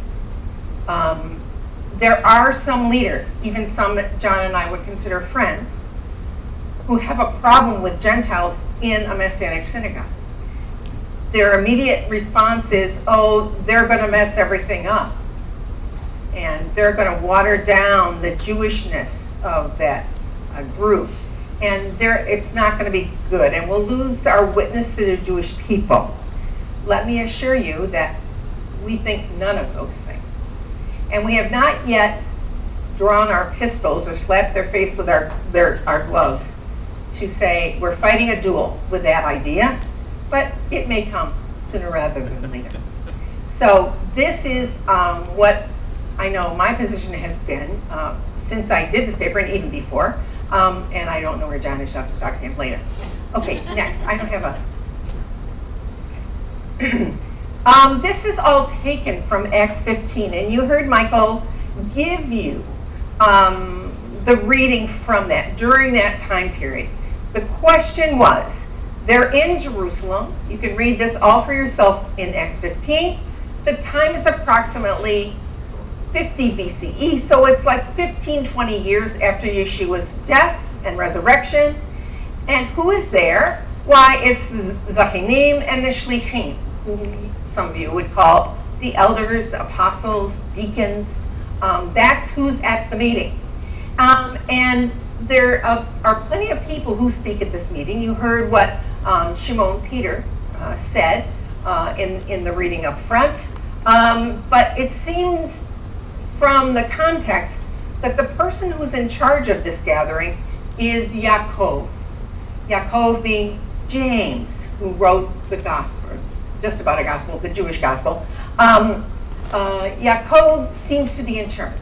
there are some leaders, even some that John and I would consider friends, who have a problem with Gentiles in a Messianic synagogue. Their immediate response is, oh, they're going to mess everything up. And they're going to water down the Jewishness of that group. And it's not going to be good. And we'll lose our witness to the Jewish people. Let me assure you that we think none of those things. And we have not yet drawn our pistols or slapped their face with our gloves to say we're fighting a duel with that idea, but it may come sooner rather than later. So this is what I know my position has been since I did this paper and even before, and I don't know where John is, I'll have to talk to him later. Okay, next, I don't have a... this is all taken from Acts 15, and you heard Michael give you the reading from that during that time period. The question was, they're in Jerusalem. You can read this all for yourself in Acts 15. The time is approximately 50 BCE, so it's like 15, 20 years after Yeshua's death and resurrection. And who is there? Why, it's the Zachinim and the Shlichim, who some of you would call the elders, apostles, deacons. That's who's at the meeting. And there are plenty of people who speak at this meeting. You heard what Shimon Peter said in the reading up front. But it seems from the context that the person who's in charge of this gathering is Yaakov. Yaakov being James, who wrote the gospel, just about a gospel, the Jewish gospel. Yaakov seems to be in charge.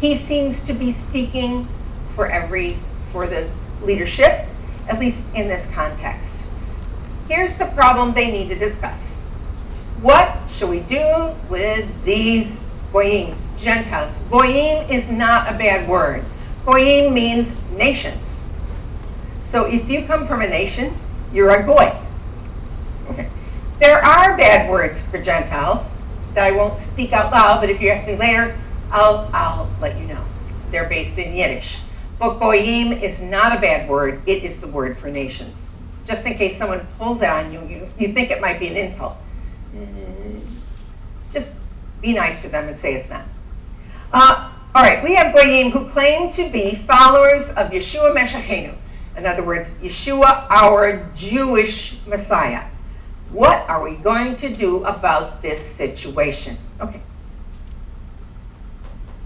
He seems to be speaking for the leadership, at least in this context. Here's the problem they need to discuss. What shall we do with these goyim, Gentiles? Goyim is not a bad word. Goyim means nations. So if you come from a nation, you're a goy. Okay. There are bad words for Gentiles that I won't speak out loud, but if you ask me later, I'll let you know. They're based in Yiddish. But goyim is not a bad word. It is the word for nations. Just in case someone pulls it on you, you think it might be an insult. Just be nice to them and say it's not. All right, we have goyim who claim to be followers of Yeshua Meshachenu. In other words, Yeshua, our Jewish Messiah. What are we going to do about this situation? Okay.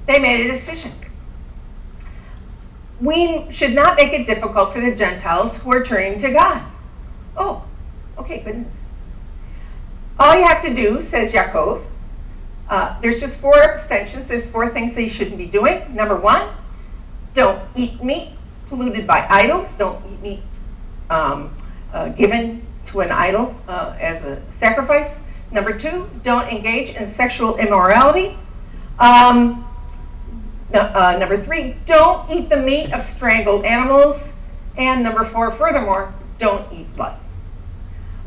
They made a decision. We should not make it difficult for the Gentiles who are turning to God. Oh, okay, goodness. All you have to do, says Yaakov, there's just 4 abstentions. There's 4 things that you shouldn't be doing. Number 1, don't eat meat polluted by idols. Don't eat meat given to an idol as a sacrifice. Number 2, don't engage in sexual immorality. Number 3, don't eat the meat of strangled animals. And number 4, furthermore, don't eat blood.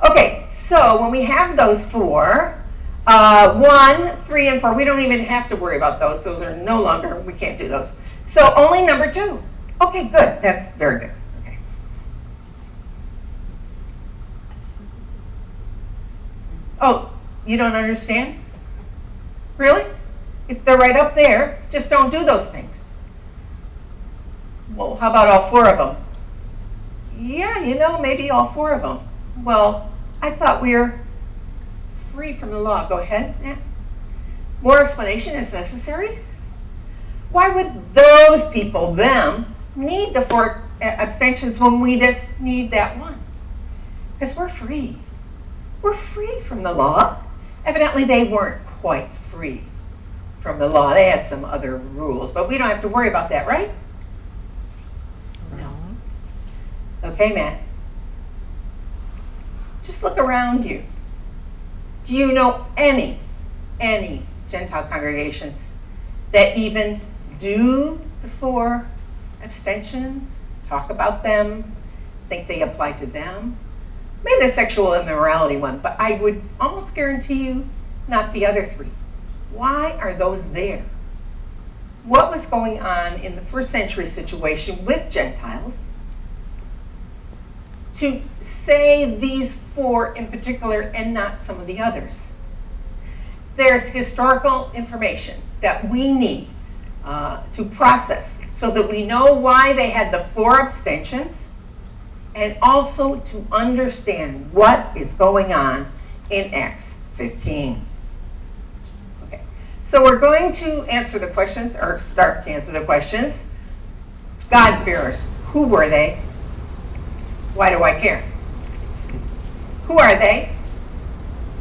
Okay, so when we have those 4, 1, 3, and 4, we don't even have to worry about those. Those are no longer, we can't do those. So only number 2. Okay, good. That's very good. Okay. Oh, you don't understand? Really? If they're right up there, just don't do those things. Well, how about all 4 of them? Yeah, you know, maybe all 4 of them. Well, I thought we were free from the law. Go ahead. Yeah. More explanation is necessary. Why would those people, them, need the 4 abstentions when we just need that 1? Because we're free. We're free from the law. Evidently, they weren't quite free from the law. They had some other rules, but we don't have to worry about that, right? No. Okay, Matt. Just look around you. Do you know any Gentile congregations that even do the 4 abstentions, talk about them, think they apply to them. Maybe the sexual immorality one, but I would almost guarantee you not the other three. Why are those there? What was going on in the first century situation with Gentiles to say these four in particular and not some of the others? There's historical information that we need to process so that we know why they had the four abstentions, and also to understand what is going on in Acts 15. Okay, so we're going to answer the questions, or start to answer the questions. God-fearers, who were they? Why do I care? Who are they?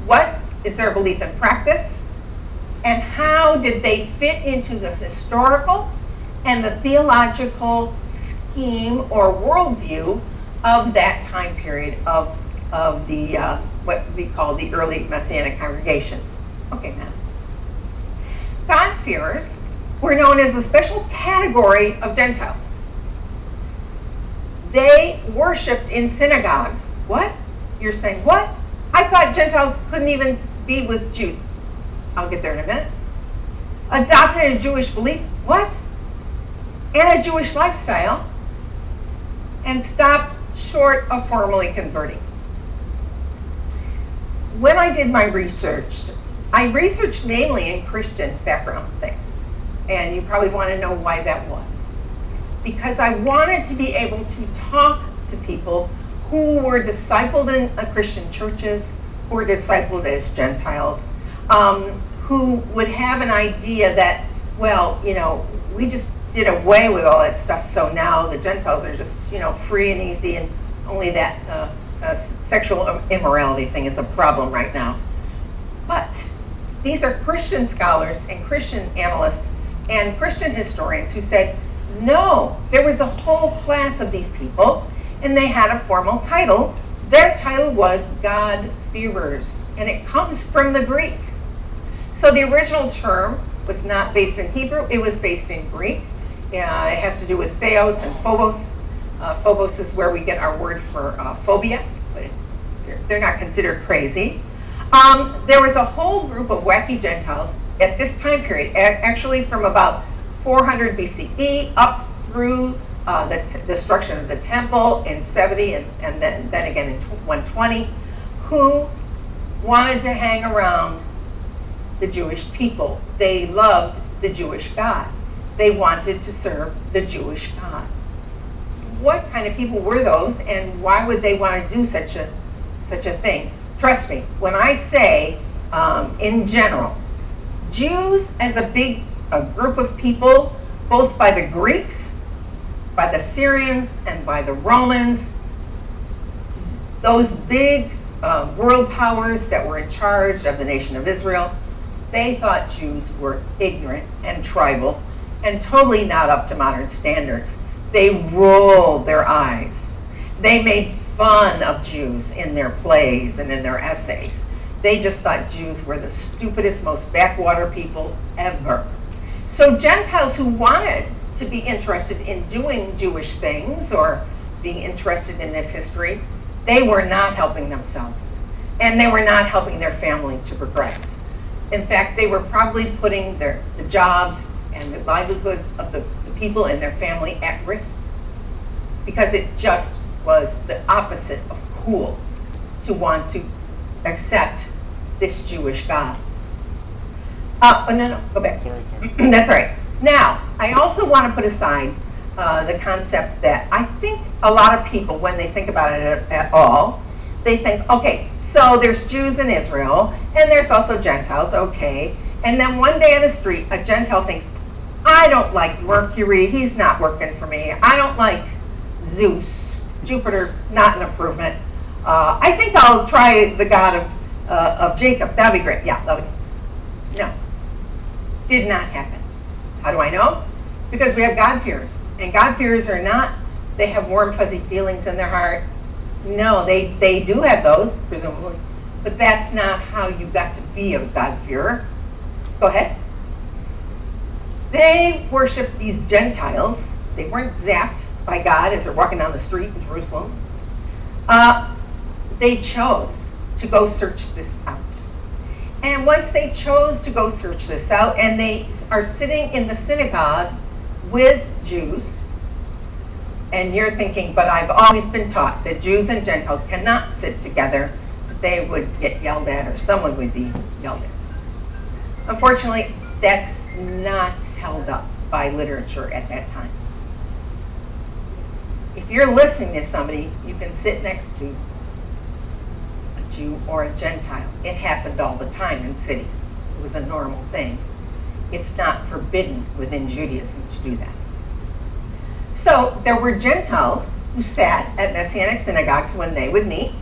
What is their belief and practice? And how did they fit into the historical and the theological scheme or worldview of that time period of the what we call the early Messianic congregations? Okay, now, God-fearers were known as a special category of Gentiles. They worshipped in synagogues. What? You're saying, what? I thought Gentiles couldn't even be with Jews. I'll get there in a minute. Adopted a Jewish belief. What? And a Jewish lifestyle. And stopped short of formally converting. When I did my research, I researched mainly in Christian background things. And you probably want to know why that was. Because I wanted to be able to talk to people who were discipled in Christian churches, who were discipled as Gentiles, who would have an idea that, well, you know, we just did away with all that stuff, so now the Gentiles are just, you know, free and easy, and only that sexual immorality thing is a problem right now. But these are Christian scholars and Christian analysts and Christian historians who said, no, there was a whole class of these people, and they had a formal title. Their title was God-fearers, and it comes from the Greek. So the original term was not based in Hebrew, it was based in Greek. It has to do with theos and phobos. Phobos is where we get our word for phobia, but they're not considered crazy. There was a whole group of wacky Gentiles at this time period, actually from about 400 BCE up through the destruction of the temple in 70 and then again in 120, who wanted to hang around the Jewish people. They loved the Jewish God. They wanted to serve the Jewish God. What kind of people were those, and why would they want to do such a thing? Trust me, when I say, in general, Jews as a group of people, both by the Greeks, by the Syrians, and by the Romans, those big world powers that were in charge of the nation of Israel, they thought Jews were ignorant and tribal and totally not up to modern standards. They rolled their eyes. They made fun of Jews in their plays and in their essays. They just thought Jews were the stupidest, most backwater people ever. So Gentiles who wanted to be interested in doing Jewish things or being interested in this history, they were not helping themselves. And they were not helping their family to progress. In fact, they were probably putting the jobs and the livelihoods of the people in their family at risk, because it just was the opposite of cool to want to accept this Jewish God. No, go back. Sorry. That's all right. Now, I also want to put aside the concept that I think a lot of people, when they think about it at all, they think, okay, so there's Jews in Israel, and there's also Gentiles, okay. And then one day on the street, a Gentile thinks, I don't like Mercury, he's not working for me. I don't like Zeus, Jupiter, not an improvement. I think I'll try the God of Jacob, that'd be great. Yeah, that would. No, did not happen. How do I know? Because we have God-fearers, and God-fearers are not, they have warm, fuzzy feelings in their heart. No, they do have those, presumably, but that's not how you got to be a God-fearer. Go ahead. They worshiped these Gentiles. They weren't zapped by God as they're walking down the street in Jerusalem. They chose to go search this out. And once they chose to go search this out, and they are sitting in the synagogue with Jews, and you're thinking, but I've always been taught that Jews and Gentiles cannot sit together. They would get yelled at, or someone would be yelled at. Unfortunately, that's not held up by literature at that time. If you're listening to somebody, you can sit next to a Jew or a Gentile. It happened all the time in cities. It was a normal thing. It's not forbidden within Judaism to do that. So there were Gentiles who sat at Messianic synagogues when they would meet,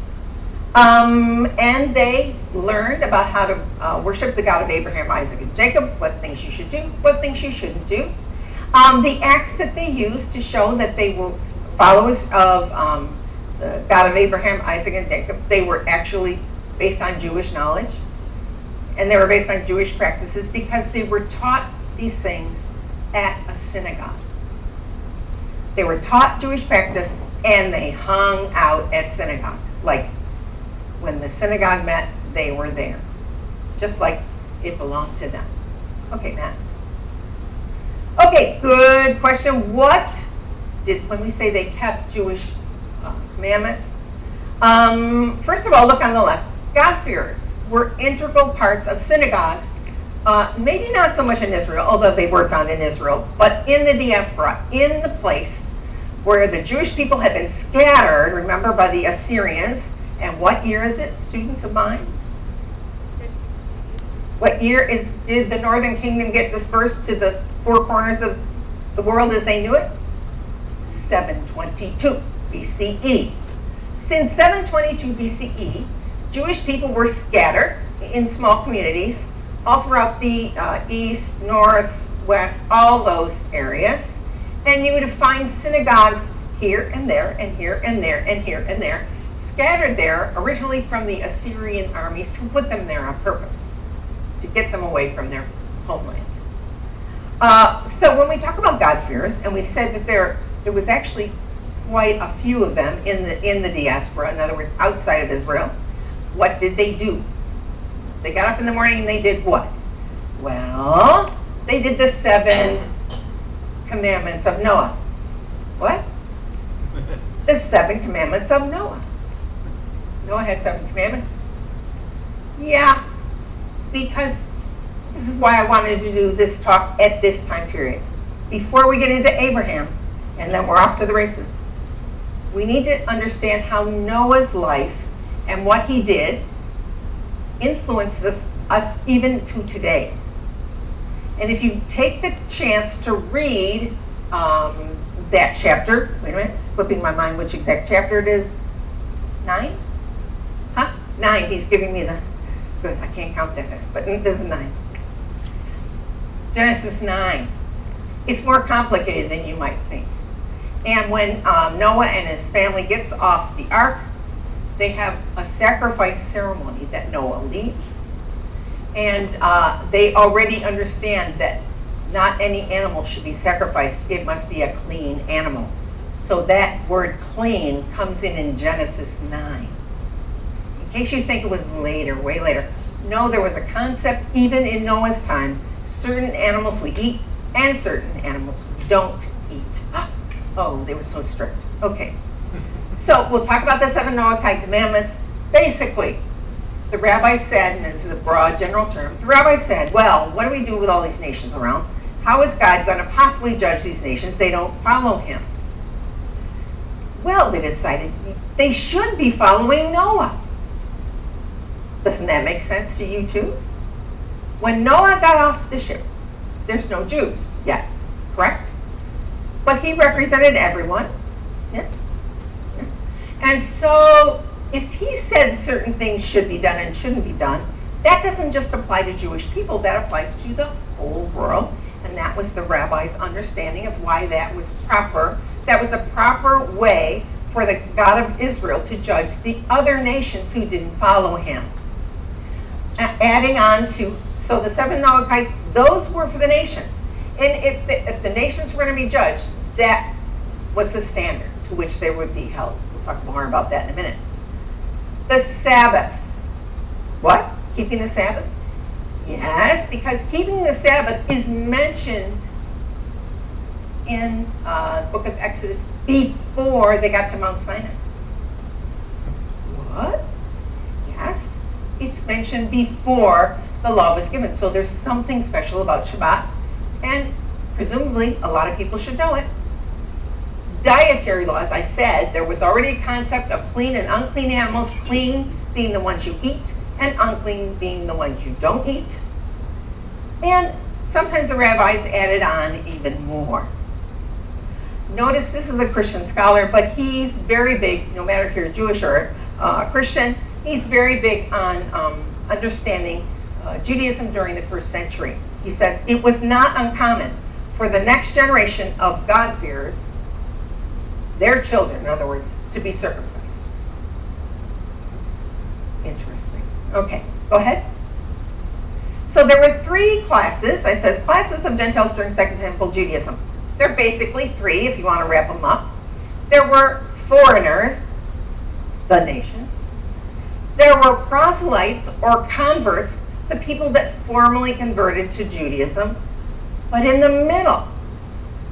and they learned about how to worship the God of Abraham, Isaac, and Jacob, what things you should do, what things you shouldn't do. The acts that they used to show that they were followers of the God of Abraham, Isaac, and Jacob, they were actually based on Jewish knowledge, and they were based on Jewish practices because they were taught these things at a synagogue. They were taught Jewish practice, and they hung out at synagogues. Like, when the synagogue met, they were there. Just like it belonged to them. Okay, Matt. Okay, good question. What did, when we say they kept Jewish commandments? First of all, look on the left. God-fearers were integral parts of synagogues. Maybe not so much in Israel, although they were found in Israel, but in the diaspora, in the place where the Jewish people had been scattered, remember, by the Assyrians. And what year is it, students of mine? What year did the northern kingdom get dispersed to the four corners of the world as they knew it? 722 BCE. Since 722 BCE, Jewish people were scattered in small communities all throughout the east, north, west, all those areas. And you would find synagogues here and there, and here and there, and here and there, scattered there, originally from the Assyrian armies who put them there on purpose, to get them away from their homeland. So when we talk about God-fearers, and we said that there was actually quite a few of them in the diaspora, in other words, outside of Israel, what did they do? They got up in the morning and they did what? Well, they did the 7 commandments of Noah. What? The 7 commandments of Noah. Noah had 7 commandments? Yeah, because this is why I wanted to do this talk at this time period. Before we get into Abraham, and then we're off to the races, we need to understand how Noah's life and what he did influences us even to today. And if you take the chance to read that chapter, wait a minute, it's slipping my mind which exact chapter it is. 9? Huh? 9, he's giving me the, good, I can't count that fast, but this is 9. Genesis 9. It's more complicated than you might think. And when Noah and his family gets off the ark, they have a sacrifice ceremony that Noah leads. And they already understand that not any animal should be sacrificed. It must be a clean animal. So that word clean comes in Genesis 9. In case you think it was later, way later. No, there was a concept even in Noah's time. Certain animals we eat and certain animals we don't eat. Oh, they were so strict. Okay. So we'll talk about the 7 Noahide commandments. Basically, the rabbi said, and this is a broad general term, the rabbi said, well, what do we do with all these nations around? How is God going to possibly judge these nations? They don't follow him. Well, they decided they should be following Noah. Doesn't that make sense to you too? When Noah got off the ship, there's no Jews yet, correct? But he represented everyone. Yeah. And so if he said certain things should be done and shouldn't be done, that doesn't just apply to Jewish people, that applies to the whole world. And that was the rabbi's understanding of why that was proper. That was a proper way for the God of Israel to judge the other nations who didn't follow him. Adding on to, so the 7 Noahites, those were for the nations. And if the nations were going to be judged, that was the standard to which they would be held. We'll talk more about that in a minute. The Sabbath. What? Keeping the Sabbath? Yes, because keeping the Sabbath is mentioned in the book of Exodus before they got to Mount Sinai. What? Yes, it's mentioned before the law was given. So there's something special about Shabbat, and presumably a lot of people should know it. Dietary laws, I said, there was already a concept of clean and unclean animals, clean being the ones you eat, and unclean being the ones you don't eat. And sometimes the rabbis added on even more. Notice this is a Christian scholar, but he's very big, no matter if you're Jewish or Christian, he's very big on understanding Judaism during the first century. He says, it was not uncommon for the next generation of God-fearers, their children, in other words, to be circumcised. Interesting. Okay, go ahead. So there were three classes, I says, classes of Gentiles during Second Temple Judaism. They're basically three, if you want to wrap them up. There were foreigners, the nations. There were proselytes or converts, the people that formally converted to Judaism. But in the middle,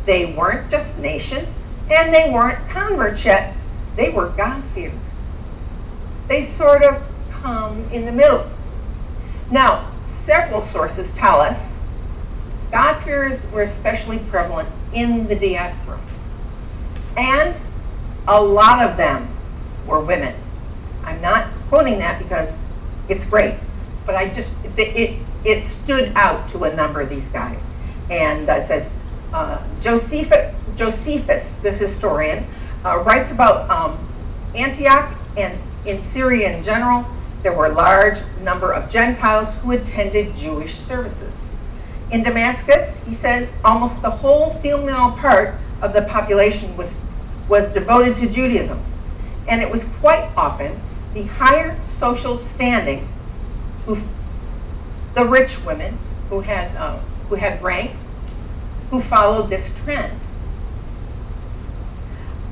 they weren't just nations, and they weren't converts yet. They were God-fearers. They sort of come in the middle. Now, several sources tell us God-fearers were especially prevalent in the diaspora. And a lot of them were women. I'm not quoting that because it's great, but it stood out to a number of these guys. And it says, Josephus, the historian, writes about Antioch, and in Syria in general, there were a large number of Gentiles who attended Jewish services. In Damascus, he said, almost the whole female part of the population was devoted to Judaism. And it was quite often the higher social standing, the rich women who had rank, who followed this trend.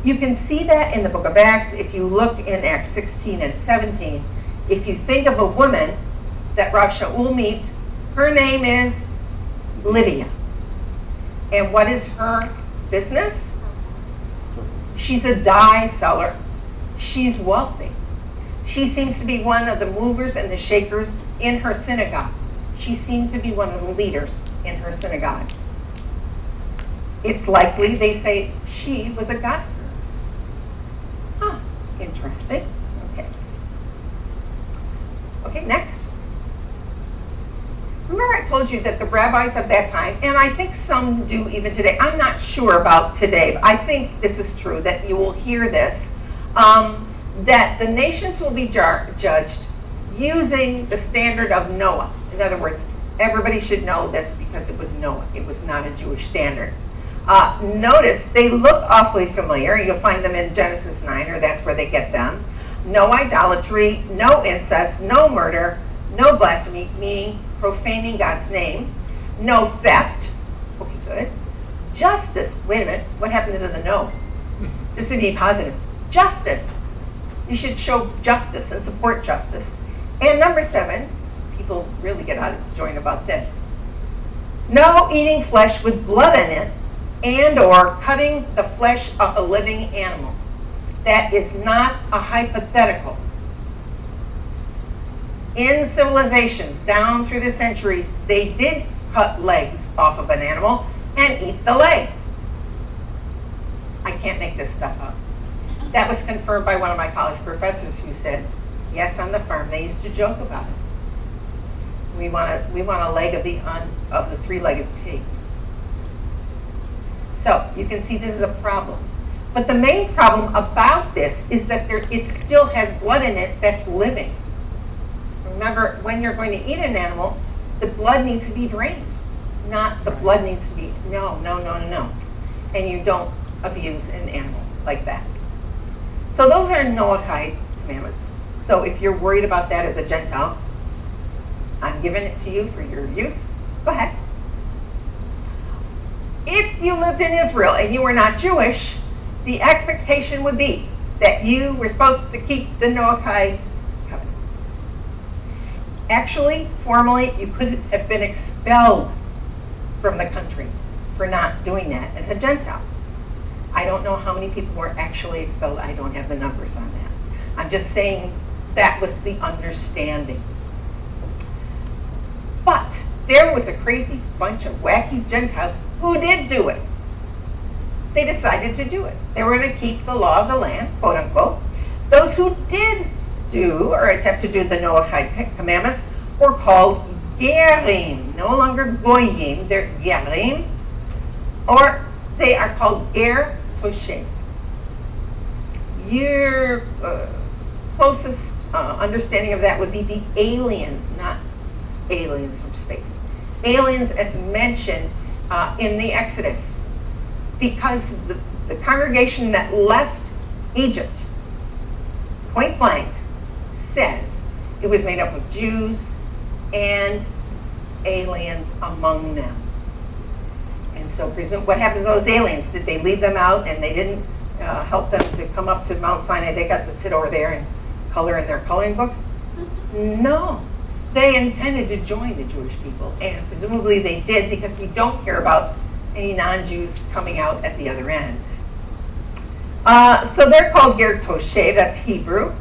You can see that in the book of Acts. If you look in Acts 16 and 17, if you think of a woman that Rav Shaul meets, her name is Lydia. And what is her business? She's a dye seller. She's wealthy. She seems to be one of the movers and the shakers in her synagogue. She seemed to be one of the leaders in her synagogue. It's likely they say she was a God-fearer. Huh, interesting. Okay. Okay, next. Remember I told you that the rabbis of that time, and I think some do even today, I'm not sure about today, but I think this is true, that you will hear this, that the nations will be judged using the standard of Noah. In other words, everybody should know this because it was Noah. It was not a Jewish standard. Notice they look awfully familiar. You'll find them in Genesis 9, or that's where they get them. No idolatry, no incest, no murder, no blasphemy, meaning profaning God's name, no theft. Okay, good. Justice. Wait a minute. What happened to the no? This would be positive. Justice. You should show justice and support justice. And number 7, people really get out of joint about this. No eating flesh with blood in it, and or cutting the flesh off a living animal. That is not a hypothetical. In civilizations down through the centuries, they did cut legs off of an animal and eat the leg. I can't make this stuff up. That was confirmed by one of my college professors who said, yes, on the farm they used to joke about it. We want a leg of the three-legged pig. So you can see this is a problem. But the main problem about this is that it still has blood in it that's living. Remember, when you're going to eat an animal, the blood needs to be drained. Not the blood needs to be, no. And you don't abuse an animal like that. So those are Noahide commandments. So if you're worried about that as a Gentile, I'm giving it to you for your use. Go ahead. If you lived in Israel and you were not Jewish, the expectation would be that you were supposed to keep the Noahide covenant. Actually, formally, you could have been expelled from the country for not doing that as a Gentile. I don't know how many people were actually expelled. I don't have the numbers on that. I'm just saying that was the understanding. But there was a crazy bunch of wacky Gentiles who did do it. They decided to do it. They were going to keep the law of the land, quote unquote. Those who did do or attempt to do the Noahide commandments were called Gerim, no longer Goyim, they're Gerim, or they are called Ger Toshev. Your closest understanding of that would be the aliens, not aliens from space. Aliens as mentioned in the Exodus, because the congregation that left Egypt, point blank, says it was made up of Jews and aliens among them. And so what happened to those aliens? Did they leave them out and they didn't help them to come up to Mount Sinai? They got to sit over there and color in their coloring books? No. They intended to join the Jewish people, and presumably they did, because we don't hear about any non-Jews coming out at the other end. So they're called Ger Toshev, that's Hebrew,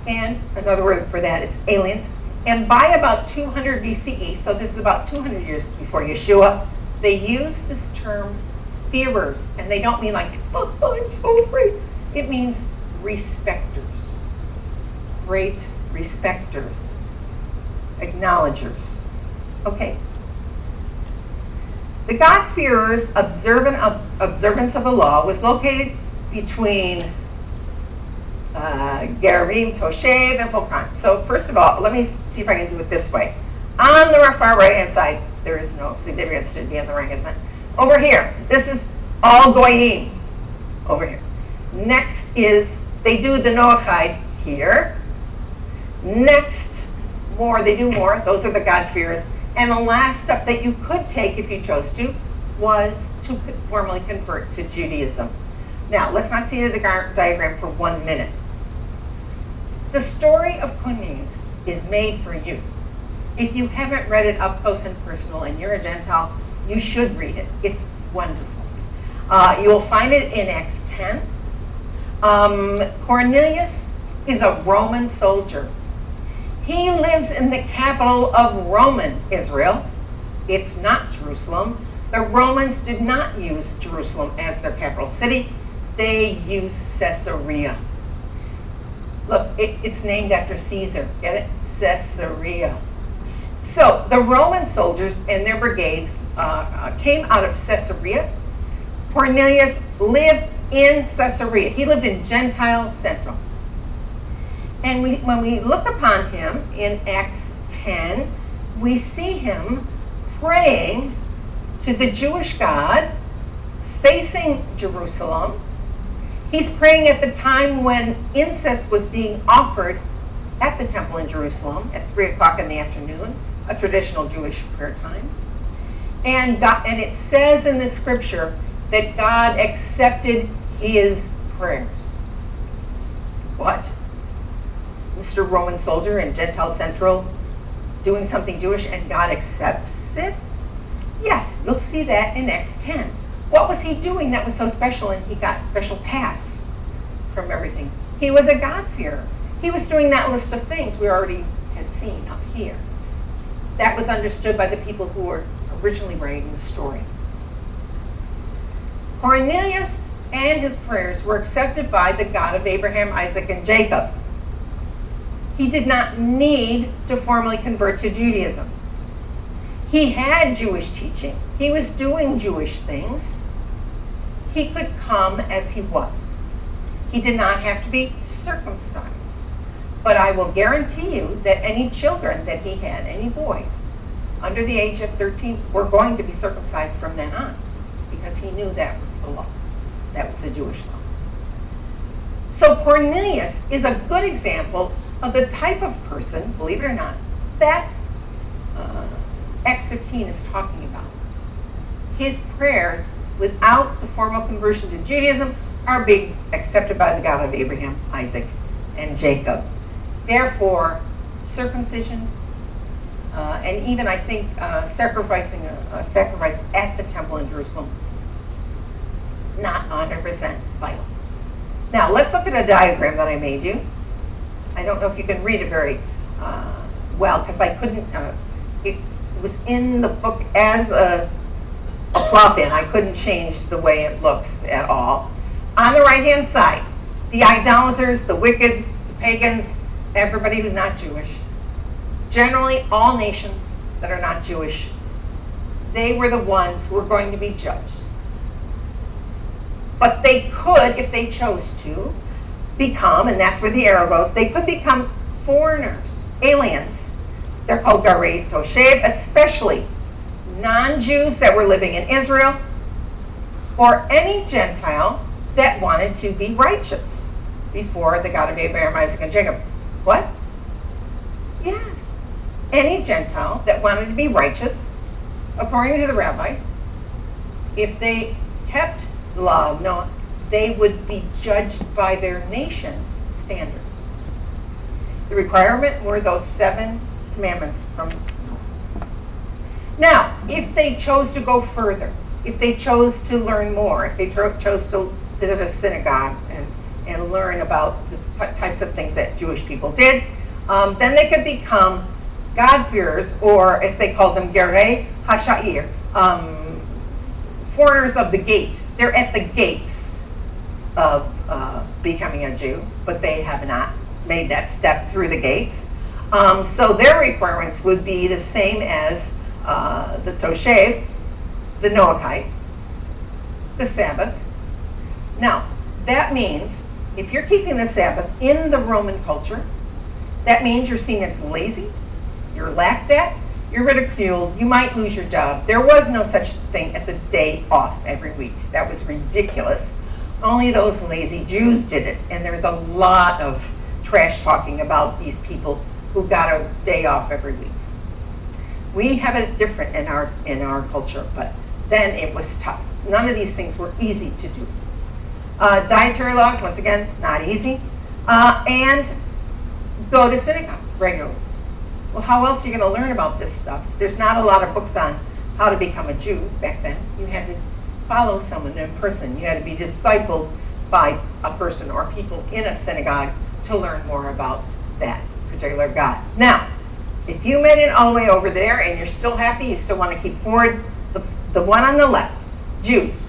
and another word for that is aliens. And by about 200 BCE, so this is about 200 years before Yeshua, they use this term fearers, and they don't mean like, oh, I'm so afraid. It means respecters, great respecters, acknowledgers. Okay. The God-fearers' observance of the law was located between Gerim, Toshev, and Fulkan. So first of all, let me see if I can do it this way. On the far right-hand side, there is no significance to be on the right-hand side. Over here, this is all Goyim. Over here. Next is, they do the Noahide here. Next, they do more. Those are the God-fearers. And the last step that you could take if you chose to was to formally convert to Judaism. Now, let's not see the diagram for 1 minute. The story of Cornelius is made for you. If you haven't read it up close and personal and you're a Gentile, you should read it. It's wonderful. You will find it in Acts 10. Cornelius is a Roman soldier. He lives in the capital of Roman Israel. It's not Jerusalem. The Romans did not use Jerusalem as their capital city. They used Caesarea. Look, it's named after Caesar. Get it? Caesarea. So the Roman soldiers and their brigades came out of Caesarea. Cornelius lived in Caesarea. He lived in Gentile Central. And when we look upon him in Acts 10, we see him praying to the Jewish God, facing Jerusalem. He's praying at the time when incense was being offered at the temple in Jerusalem at 3 o'clock in the afternoon, a traditional Jewish prayer time. And it says in the scripture that God accepted his prayers. What? Mr. Roman soldier in Gentile Central doing something Jewish and God accepts it? Yes, you'll see that in Acts 10. What was he doing that was so special and he got special pass from everything? He was a God-fearer. He was doing that list of things we already had seen up here. That was understood by the people who were originally writing the story. Cornelius and his prayers were accepted by the God of Abraham, Isaac, and Jacob. He did not need to formally convert to Judaism. He had Jewish teaching. He was doing Jewish things. He could come as he was. He did not have to be circumcised. But I will guarantee you that any children that he had, any boys under the age of 13, were going to be circumcised from then on, because he knew that was the law. That was the Jewish law. So Cornelius is a good example of the type of person, believe it or not, that Acts 15 is talking about. His prayers, without the formal conversion to Judaism, are being accepted by the God of Abraham, Isaac, and Jacob. Therefore, circumcision, and even I think sacrificing a sacrifice at the temple in Jerusalem, not 100% vital. Now, let's look at a diagram that I made you. I don't know if you can read it very well, because I couldn't, it was in the book as a plop-in. I couldn't change the way it looks at all. On the right-hand side, the idolaters, the wickeds, the pagans, everybody who's not Jewish. Generally, all nations that are not Jewish, they were the ones who were going to be judged. But they could, if they chose to, become, and that's where the arrow goes, they could become foreigners, aliens. They're called Garei Toshev, especially non-Jews that were living in Israel, or any Gentile that wanted to be righteous before the God of Abraham, Isaac, and Jacob. What? Yes. Any Gentile that wanted to be righteous, according to the rabbis, if they kept the law of Noah, they would be judged by their nation's standards. The requirement were those 7 commandments from Noah. Now, if they chose to go further, if they chose to learn more, if they chose to visit a synagogue and learn about the types of things that Jewish people did, then they could become God-fearers, or as they called them, Gerei HaSha'ir, foreigners of the gate. They're at the gates of becoming a Jew, but they have not made that step through the gates. So their requirements would be the same as the Toshev, the Noahite, the Sabbath. Now, that means if you're keeping the Sabbath in the Roman culture, that means you're seen as lazy, you're laughed at, you're ridiculed, you might lose your job. There was no such thing as a day off every week. That was ridiculous. Only those lazy Jews did it, and there's a lot of trash talking about these people who got a day off every week. We have it different in our culture, but then it was tough. None of these things were easy to do. Dietary laws, once again, not easy. And go to synagogue regularly. Well, how else are you going to learn about this stuff? There's not a lot of books on how to become a Jew back then. You had to follow someone in person. You had to be discipled by a person or people in a synagogue to learn more about that particular God. Now, if you made it all the way over there and you're still happy, you still want to keep forward, the one on the left, Jews,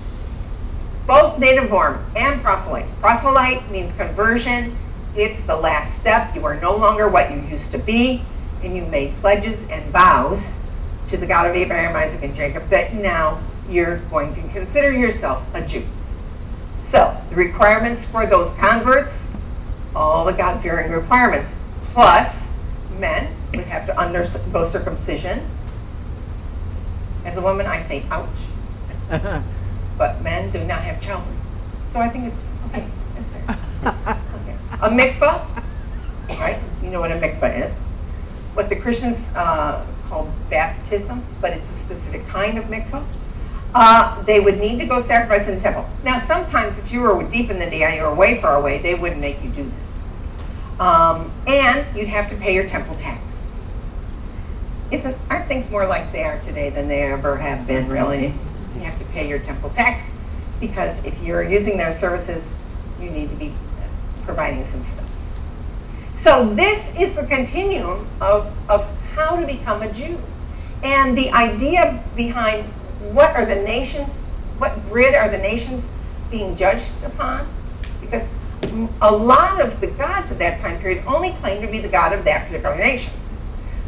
both native born and proselytes. Proselyte means conversion. It's the last step. You are no longer what you used to be, and you made pledges and vows to the God of Abraham, Isaac, and Jacob that now you're going to consider yourself a Jew. So the requirements for those converts, all the God-fearing requirements, plus men would have to undergo circumcision. As a woman, I say ouch. But men do not have children. So I think it's okay. Yes, sir. Okay. A mikvah, right? You know what a mikvah is. What the Christians call baptism, but it's a specific kind of mikvah. They would need to go sacrifice in the temple. Now, sometimes if you were deep in the day or way far away, they wouldn't make you do this. And you'd have to pay your temple tax. Aren't things more like they are today than they ever have been, really? You have to pay your temple tax because if you're using their services, you need to be providing some stuff. So this is the continuum of how to become a Jew. And the idea behind what grid are the nations being judged upon? Because a lot of the gods of that time period only claimed to be the God of that particular nation.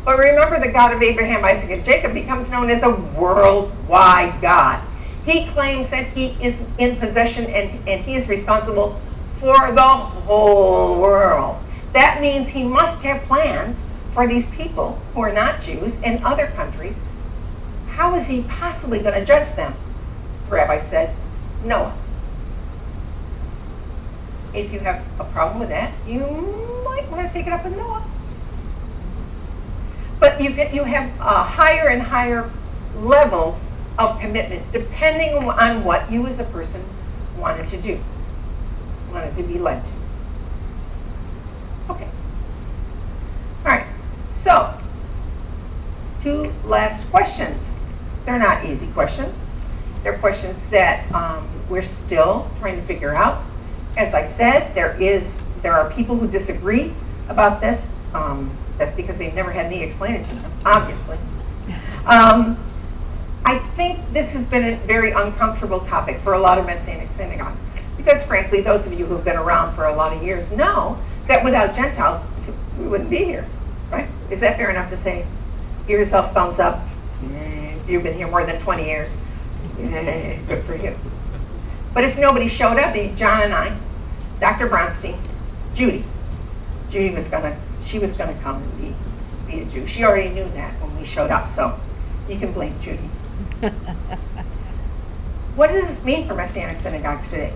But remember, the God of Abraham, Isaac, and Jacob becomes known as a worldwide God. He claims that he is in possession and he is responsible for the whole world. That means he must have plans for these people who are not Jews in other countries. How is he possibly going to judge them? The rabbi said, Noah. If you have a problem with that, you might want to take it up with Noah. But you have higher and higher levels of commitment depending on what you as a person wanted to do. wanted to be led to. Okay. All right. So, 2 last questions. They're not easy questions. They're questions that we're still trying to figure out. As I said, there are people who disagree about this. That's because they've never had me explain it to them, obviously. I think this has been a very uncomfortable topic for a lot of Messianic synagogues. Because frankly, those of you who've been around for a lot of years know that without Gentiles, we wouldn't be here, right? Is that fair enough to say? Give yourself a thumbs up. If you've been here more than 20 years, good for you. But if nobody showed up, John and I, Dr. Bronstein, Judy was gonna come and be a Jew. She already knew that when we showed up, so you can blame Judy. What does this mean for Messianic synagogues today?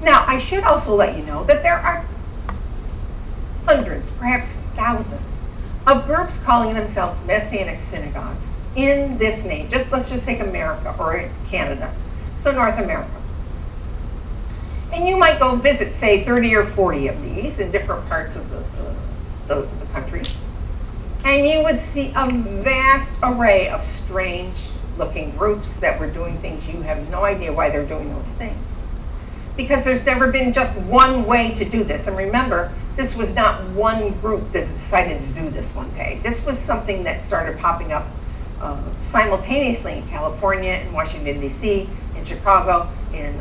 Now, I should also let you know that there are hundreds, perhaps thousands, of groups calling themselves Messianic synagogues in this name. Let's just take America or Canada, so North America. And you might go visit, say, 30 or 40 of these in different parts of the country, and you would see a vast array of strange-looking groups that were doing things you have no idea why they're doing those things. Because there's never been just one way to do this. And remember, this was not one group that decided to do this one day. This was something that started popping up simultaneously in California, in Washington, D.C., in Chicago, in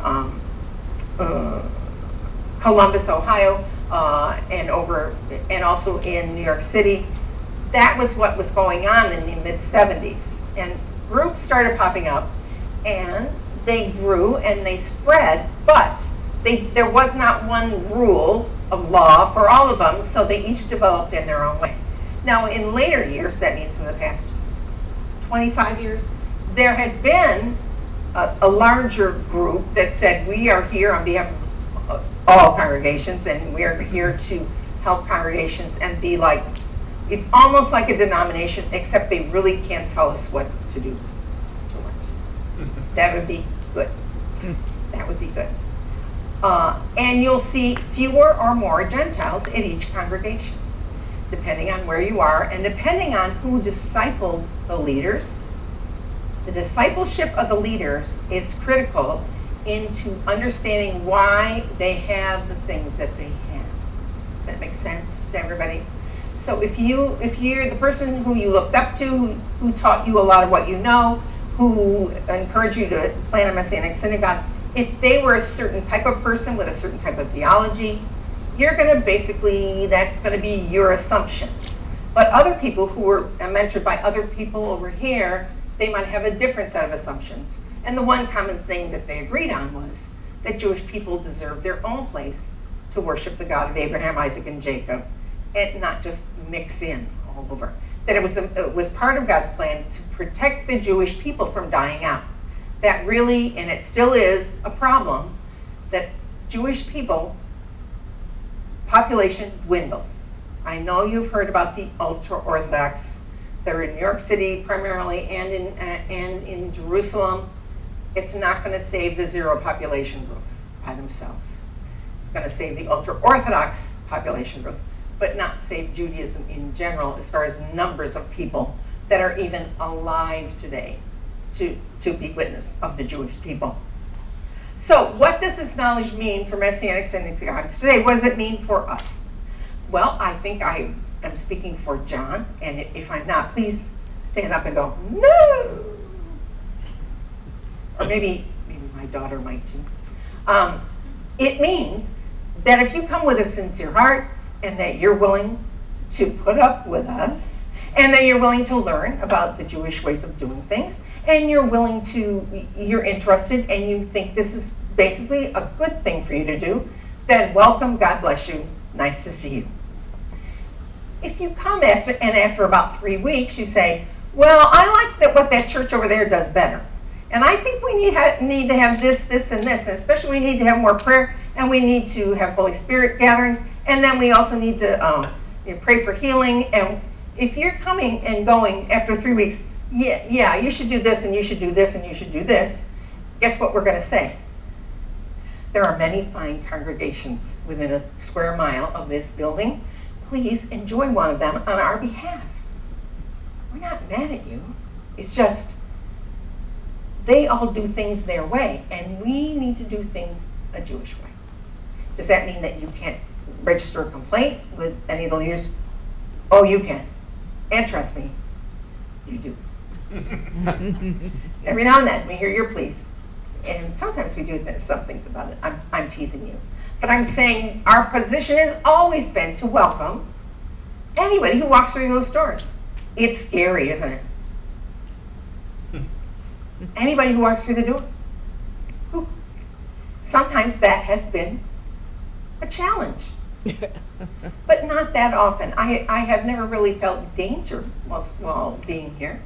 Columbus, Ohio, and also in New York City. That was what was going on in the mid-70s. And groups started popping up, and they grew and they spread, but there was not one rule of law for all of them, so they each developed in their own way. Now, in later years, that means in the past 25 years, there has been a larger group that said, we are here on behalf of all congregations, and we are here to help congregations and be like, it's almost like a denomination, except they really can't tell us what to do too much. That would be good. That would be good. And you'll see fewer or more Gentiles at each congregation, depending on where you are and depending on who discipled the leaders. The discipleship of the leaders is critical into understanding why they have the things that they have. Does that make sense to everybody? So if you're the person who you looked up to, who taught you a lot of what you know, who encouraged you to plant a Messianic synagogue, if they were a certain type of person with a certain type of theology, you're going to basically, that's going to be your assumptions. But other people who were mentored by other people over here, they might have a different set of assumptions. And the one common thing that they agreed on was that Jewish people deserved their own place to worship the God of Abraham, Isaac, and Jacob, and not just mix in all over. That it was part of God's plan to protect the Jewish people from dying out. That really, and it still is, a problem that Jewish people, population dwindles. I know you've heard about the ultra-Orthodox. They're in New York City primarily and in Jerusalem. It's not going to save the zero population group by themselves. It's going to save the ultra-Orthodox population group, but not save Judaism in general as far as numbers of people that are even alive today to be witness of the Jewish people. So what does this knowledge mean for Messianic synagogues today? What does it mean for us? Well, I think I am speaking for John, and if I'm not, please stand up and go, no! Or maybe my daughter might too. It means that if you come with a sincere heart, and that you're willing to put up with us, and that you're willing to learn about the Jewish ways of doing things, and you're interested, and you think this is basically a good thing for you to do, then welcome, God bless you, nice to see you. If you come after about 3 weeks, you say, well, I like what that church over there does better. And I think we need to have this, this, and this, and especially we need to have more prayer, and we need to have Holy Spirit gatherings, and then we also need to pray for healing. And if you're coming and going after 3 weeks, yeah, you should do this, and you should do this, and you should do this, guess what we're going to say? There are many fine congregations within a square mile of this building. Please enjoy one of them on our behalf. We're not mad at you. It's just they all do things their way, and we need to do things a Jewish way. Does that mean that you can't register a complaint with any of the leaders? Oh, you can. And trust me, you do. Every now and then we hear your pleas. And sometimes we do some things about it. I'm teasing you. But I'm saying our position has always been to welcome anybody who walks through those doors. It's scary, isn't it? Anybody who walks through the door. Ooh. Sometimes that has been a challenge. But not that often. I have never really felt danger while being here.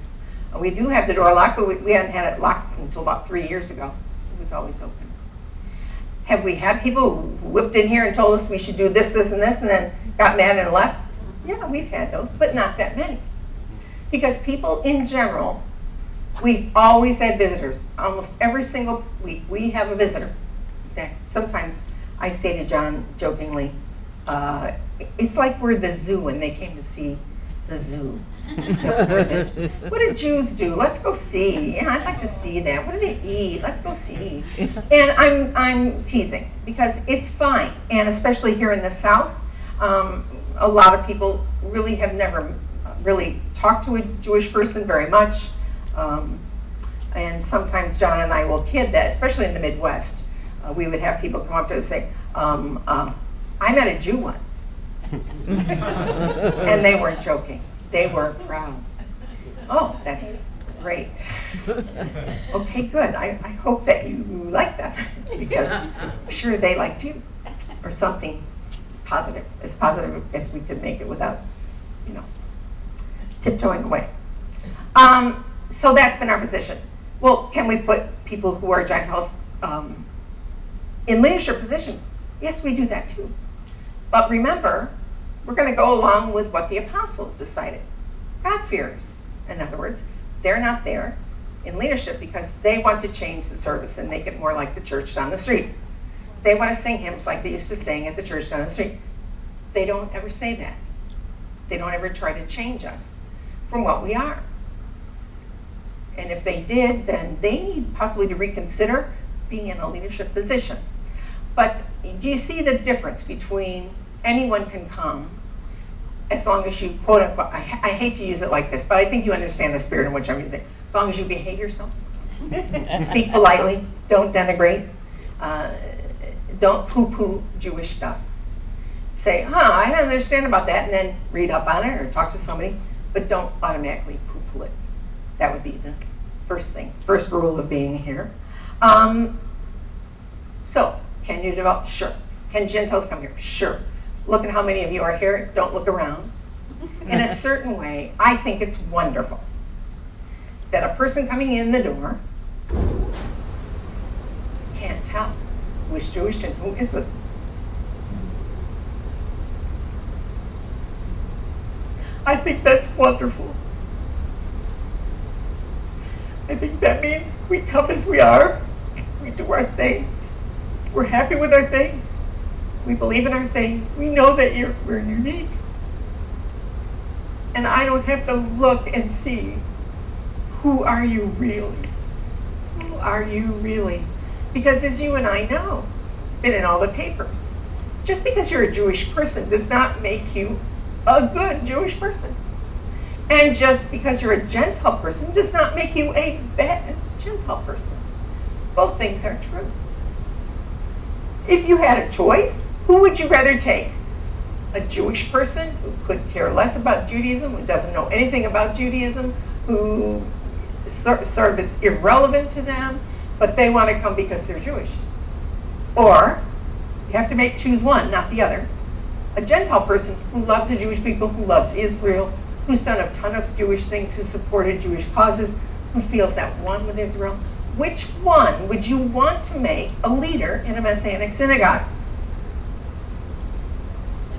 We do have the door locked, but we hadn't had it locked until about 3 years ago. It was always open. Have we had people who whipped in here and told us we should do this, this, and this, and then got mad and left? Yeah, we've had those, but not that many. Because people in general, we've always had visitors. Almost every single week, we have a visitor. In fact, sometimes I say to John jokingly, it's like we're the zoo when they came to see the zoo. So, what do Jews do? Let's go see. Yeah, I'd like to see that. What do they eat? Let's go see. And I'm teasing because it's fine. And especially here in the South, a lot of people really have never really talked to a Jewish person very much. And sometimes John and I will kid that, especially in the Midwest. We would have people come up to us and say, I met a Jew once. And they weren't joking. They were proud. Oh, that's great. Okay, good. I hope that you like them because I'm sure they liked you or something positive as we could make it without, tiptoeing away. So that's been our position. Well, can we put people who are Gentiles in leadership positions? Yes, we do that too. But remember, we're going to go along with what the apostles decided. God-fearers, in other words, they're not there in leadership because they want to change the service and make it more like the church down the street. They want to sing hymns like they used to sing at the church down the street. They don't ever say that. They don't ever try to change us from what we are. And if they did, then they need possibly to reconsider being in a leadership position. But do you see the difference between anyone can come as long as you, quote unquote, I hate to use it like this, but I think you understand the spirit in which I'm using it. As long as you behave yourself, speak politely, don't denigrate, don't poo-poo Jewish stuff. Say, I don't understand about that, and then read up on it or talk to somebody, but don't automatically poo-poo it. That would be the first rule of being here. So, can you develop? Sure. Can Gentiles come here? Sure. Look at how many of you are here. Don't look around. In a certain way, I think it's wonderful that a person coming in the door can't tell who is Jewish and who isn't. I think that's wonderful. I think that means we come as we are. We do our thing. We're happy with our thing. We believe in our thing. We know that we're unique. And I don't have to look and see, who are you really? Who are you really? Because as you and I know, it's been in all the papers. Just because you're a Jewish person does not make you a good Jewish person. And just because you're a Gentile person does not make you a bad Gentile person. Both things are true. If you had a choice, who would you rather take? A Jewish person who could care less about Judaism, who doesn't know anything about Judaism, who sort of it's irrelevant to them, but they want to come because they're Jewish. Or, you have to choose one, not the other. A Gentile person who loves the Jewish people, who loves Israel, who's done a ton of Jewish things, who supported Jewish causes, who feels at one with Israel. Which one would you want to make a leader in a Messianic synagogue?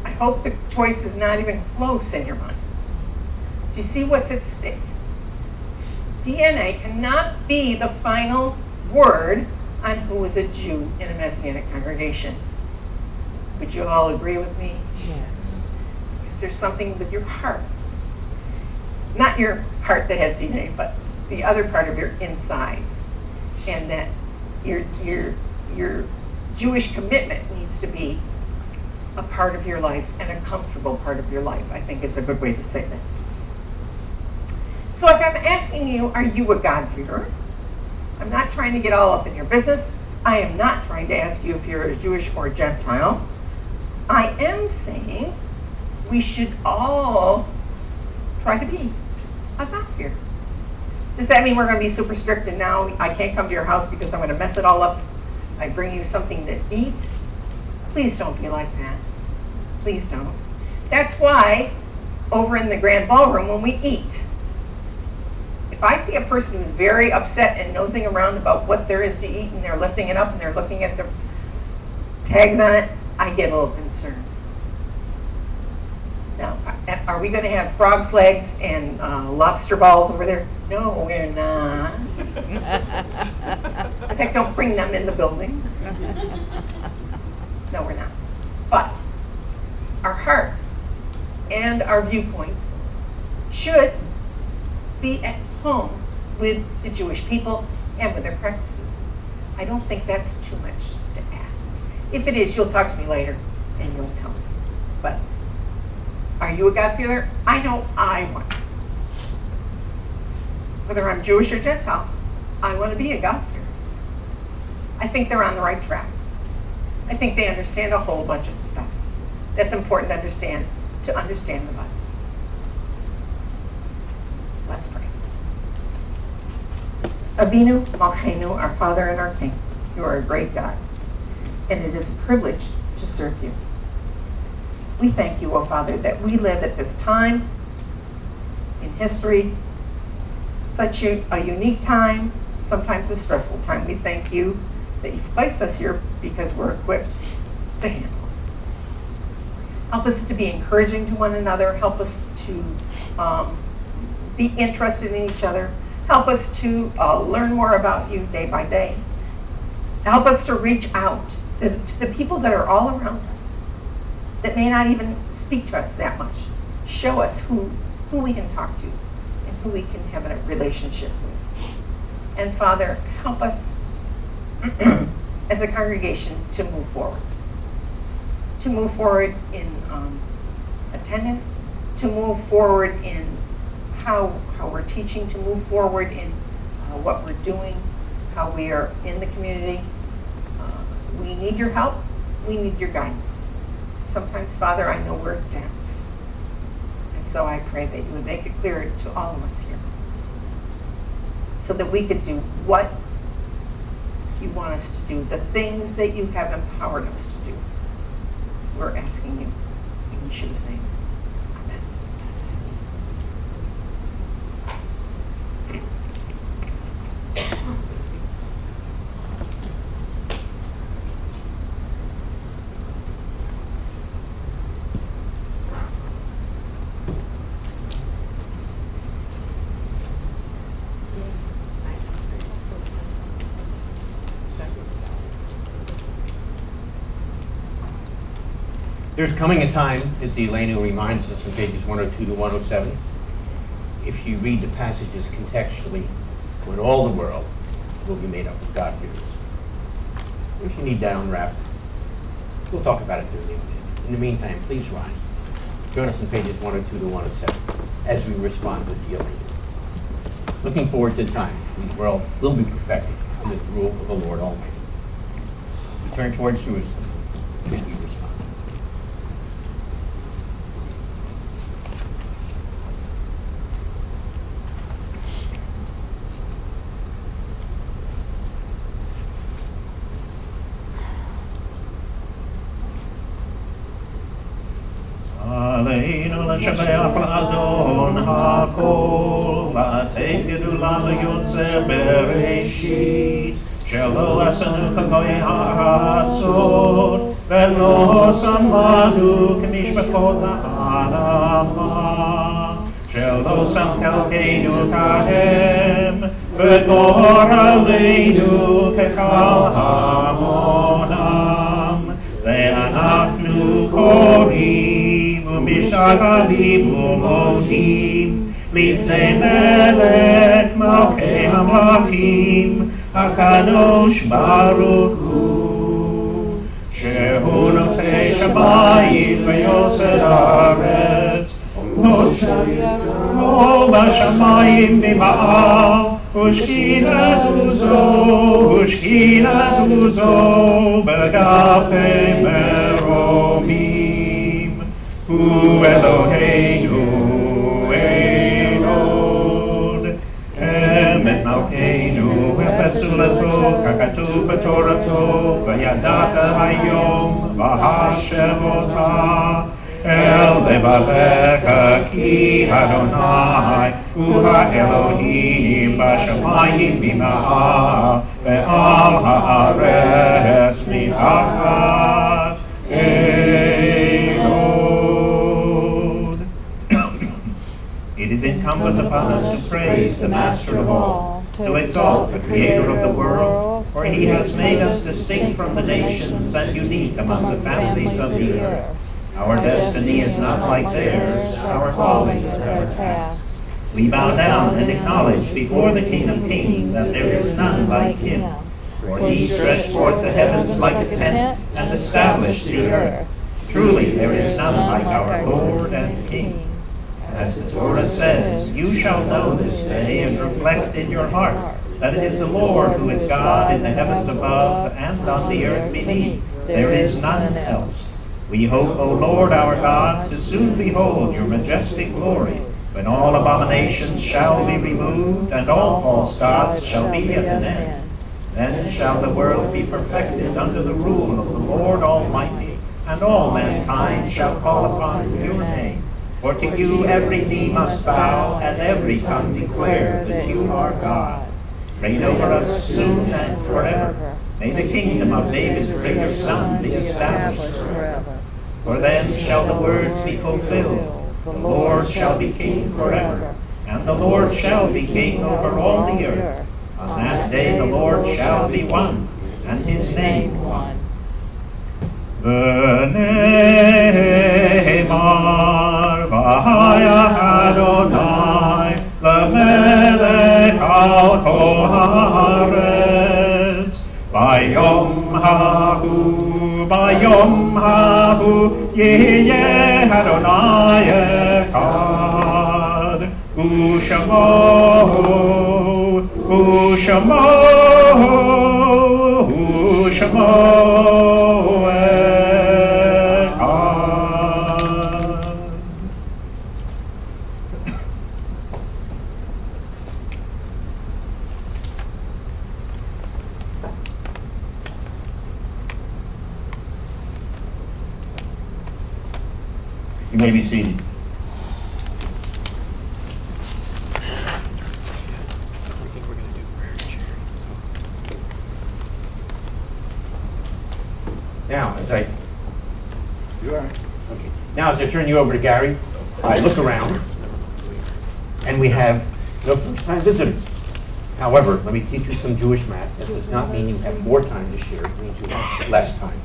I hope the choice is not even close in your mind. Do you see what's at stake? DNA cannot be the final word on who is a Jew in a Messianic congregation. Would you all agree with me? Yes. Because there's something with your heart. Not your heart that has DNA, but the other part of your insides. And that your Jewish commitment needs to be a part of your life and a comfortable part of your life, I think is a good way to say that. So if I'm asking you, are you a God-fearer? I'm not trying to get all up in your business. I am not trying to ask you if you're a Jewish or Gentile. I am saying we should all try to be a God-fearer. Does that mean we're going to be super strict and now I can't come to your house because I'm going to mess it all up? I bring you something to eat? Please don't be like that. Please don't. That's why over in the grand ballroom when we eat, if I see a person who's very upset and nosing around about what there is to eat and they're lifting it up and they're looking at the tags on it, I get a little concerned. Now, are we going to have frog's legs and lobster balls over there? No, we're not. In fact, don't bring them in the building. No, we're not. But our hearts and our viewpoints should be at home with the Jewish people and with their practices. I don't think that's too much to ask. If it is, you'll talk to me later and you'll tell me. But are you a God-fearer? I know I want to. Whether I'm Jewish or Gentile, I want to be a God-fearer. I think they're on the right track. I think they understand a whole bunch of stuff that's important to understand the Bible. Let's pray. Avinu Malkeinu, our Father and our King, you are a great God, and it is a privilege to serve you. We thank you, O Father, that we live at this time in history, such a unique time, sometimes a stressful time. We thank you that you've placed us here because we're equipped to handle it. Help us to be encouraging to one another. Help us to be interested in each other. Help us to learn more about you day by day. Help us to reach out to the people that are all around us that may not even speak to us that much. Show us who we can talk to and who we can have a relationship with. And Father, help us as a congregation to move forward. To move forward in attendance, to move forward in how we're teaching, to move forward in what we're doing, how we are in the community. We need your help. We need your guidance. Sometimes, Father, I know we're dense. And so I pray that you would make it clear to all of us here so that we could do what you want us to do, the things that you have empowered us to do. We're asking you in Yeshua's name. Amen. There's coming a time, as Elena reminds us in pages 102 to 107, if you read the passages contextually, when all the world will be made up of God-fearers. If you need that unwrapped, we'll talk about it during the evening. In the meantime, please rise. Join us in pages 102 to 107 as we respond with the Elena. Looking forward to the time when the world will be perfected under the rule of the Lord Almighty. We turn towards Jerusalem as we respond. Aleinu l'shabeach l'adon hakol, v'atei gedula l'yotzer bereshit, shelo asanu kagoy ha'atzot, ve'lo samadu k'mishpachot ha'adama, shelo sam chelkeinu kahem, ve'gor aleinu kechad al hamonam, ve'anachnu korim, u'mishagavim u'modim, lifnei melech malkei hamlachim, hakadosh baruch hu, shehu notei shamayim ve'yosed haaretz, Moshe bashamayim b'ma'al, ushkinatu zo b'gafei meromim, hu Eloheinu Elod, emet malkeinu efesulato, kakatuv b'torato, v'yadata hayom v'hashemota, El levavecha ki Adonai hu ha'Elohim b'shamayim b'ma'al ve'al ha'aretz mitachat elod. It is incumbent upon us to praise the Master of all, to exalt the Creator of the world, for He has made us distinct from the nations and unique among the families of the earth. Our destiny is not like theirs, our calling is our task. We bow down and acknowledge before the King of Kings that there is none like Him. For He stretched forth the heavens like a tent and established the earth. Truly there is none like our Lord and King. As the Torah says, you shall know this day and reflect in your heart that it is the Lord who is God in the heavens above and on the earth beneath. There is none else. We hope, O Lord our God, to soon behold your majestic glory, when all abominations shall be removed, and all false gods shall be at an end. Then shall the world be perfected under the rule of the Lord Almighty, and all mankind shall call upon your name. For to you every knee must bow, and every tongue declare that you are God. Reign over us soon and forever. May the kingdom of David's greater Son be established forever. For then shall the words be fulfilled, the Lord shall be king forever, and the Lord shall be king over all the earth. On that day the Lord shall be one, and his name one. V'ne'emar v'haya Adonai l'melech al kol haaretz Bayom hahu yeh Adonai echad Ushamo You may be seated. Now, Now, as I turn you over to Gary, I look around, and we have no first-time visitors. However, let me teach you some Jewish math. That does not mean you have more time to share. It means you have less time.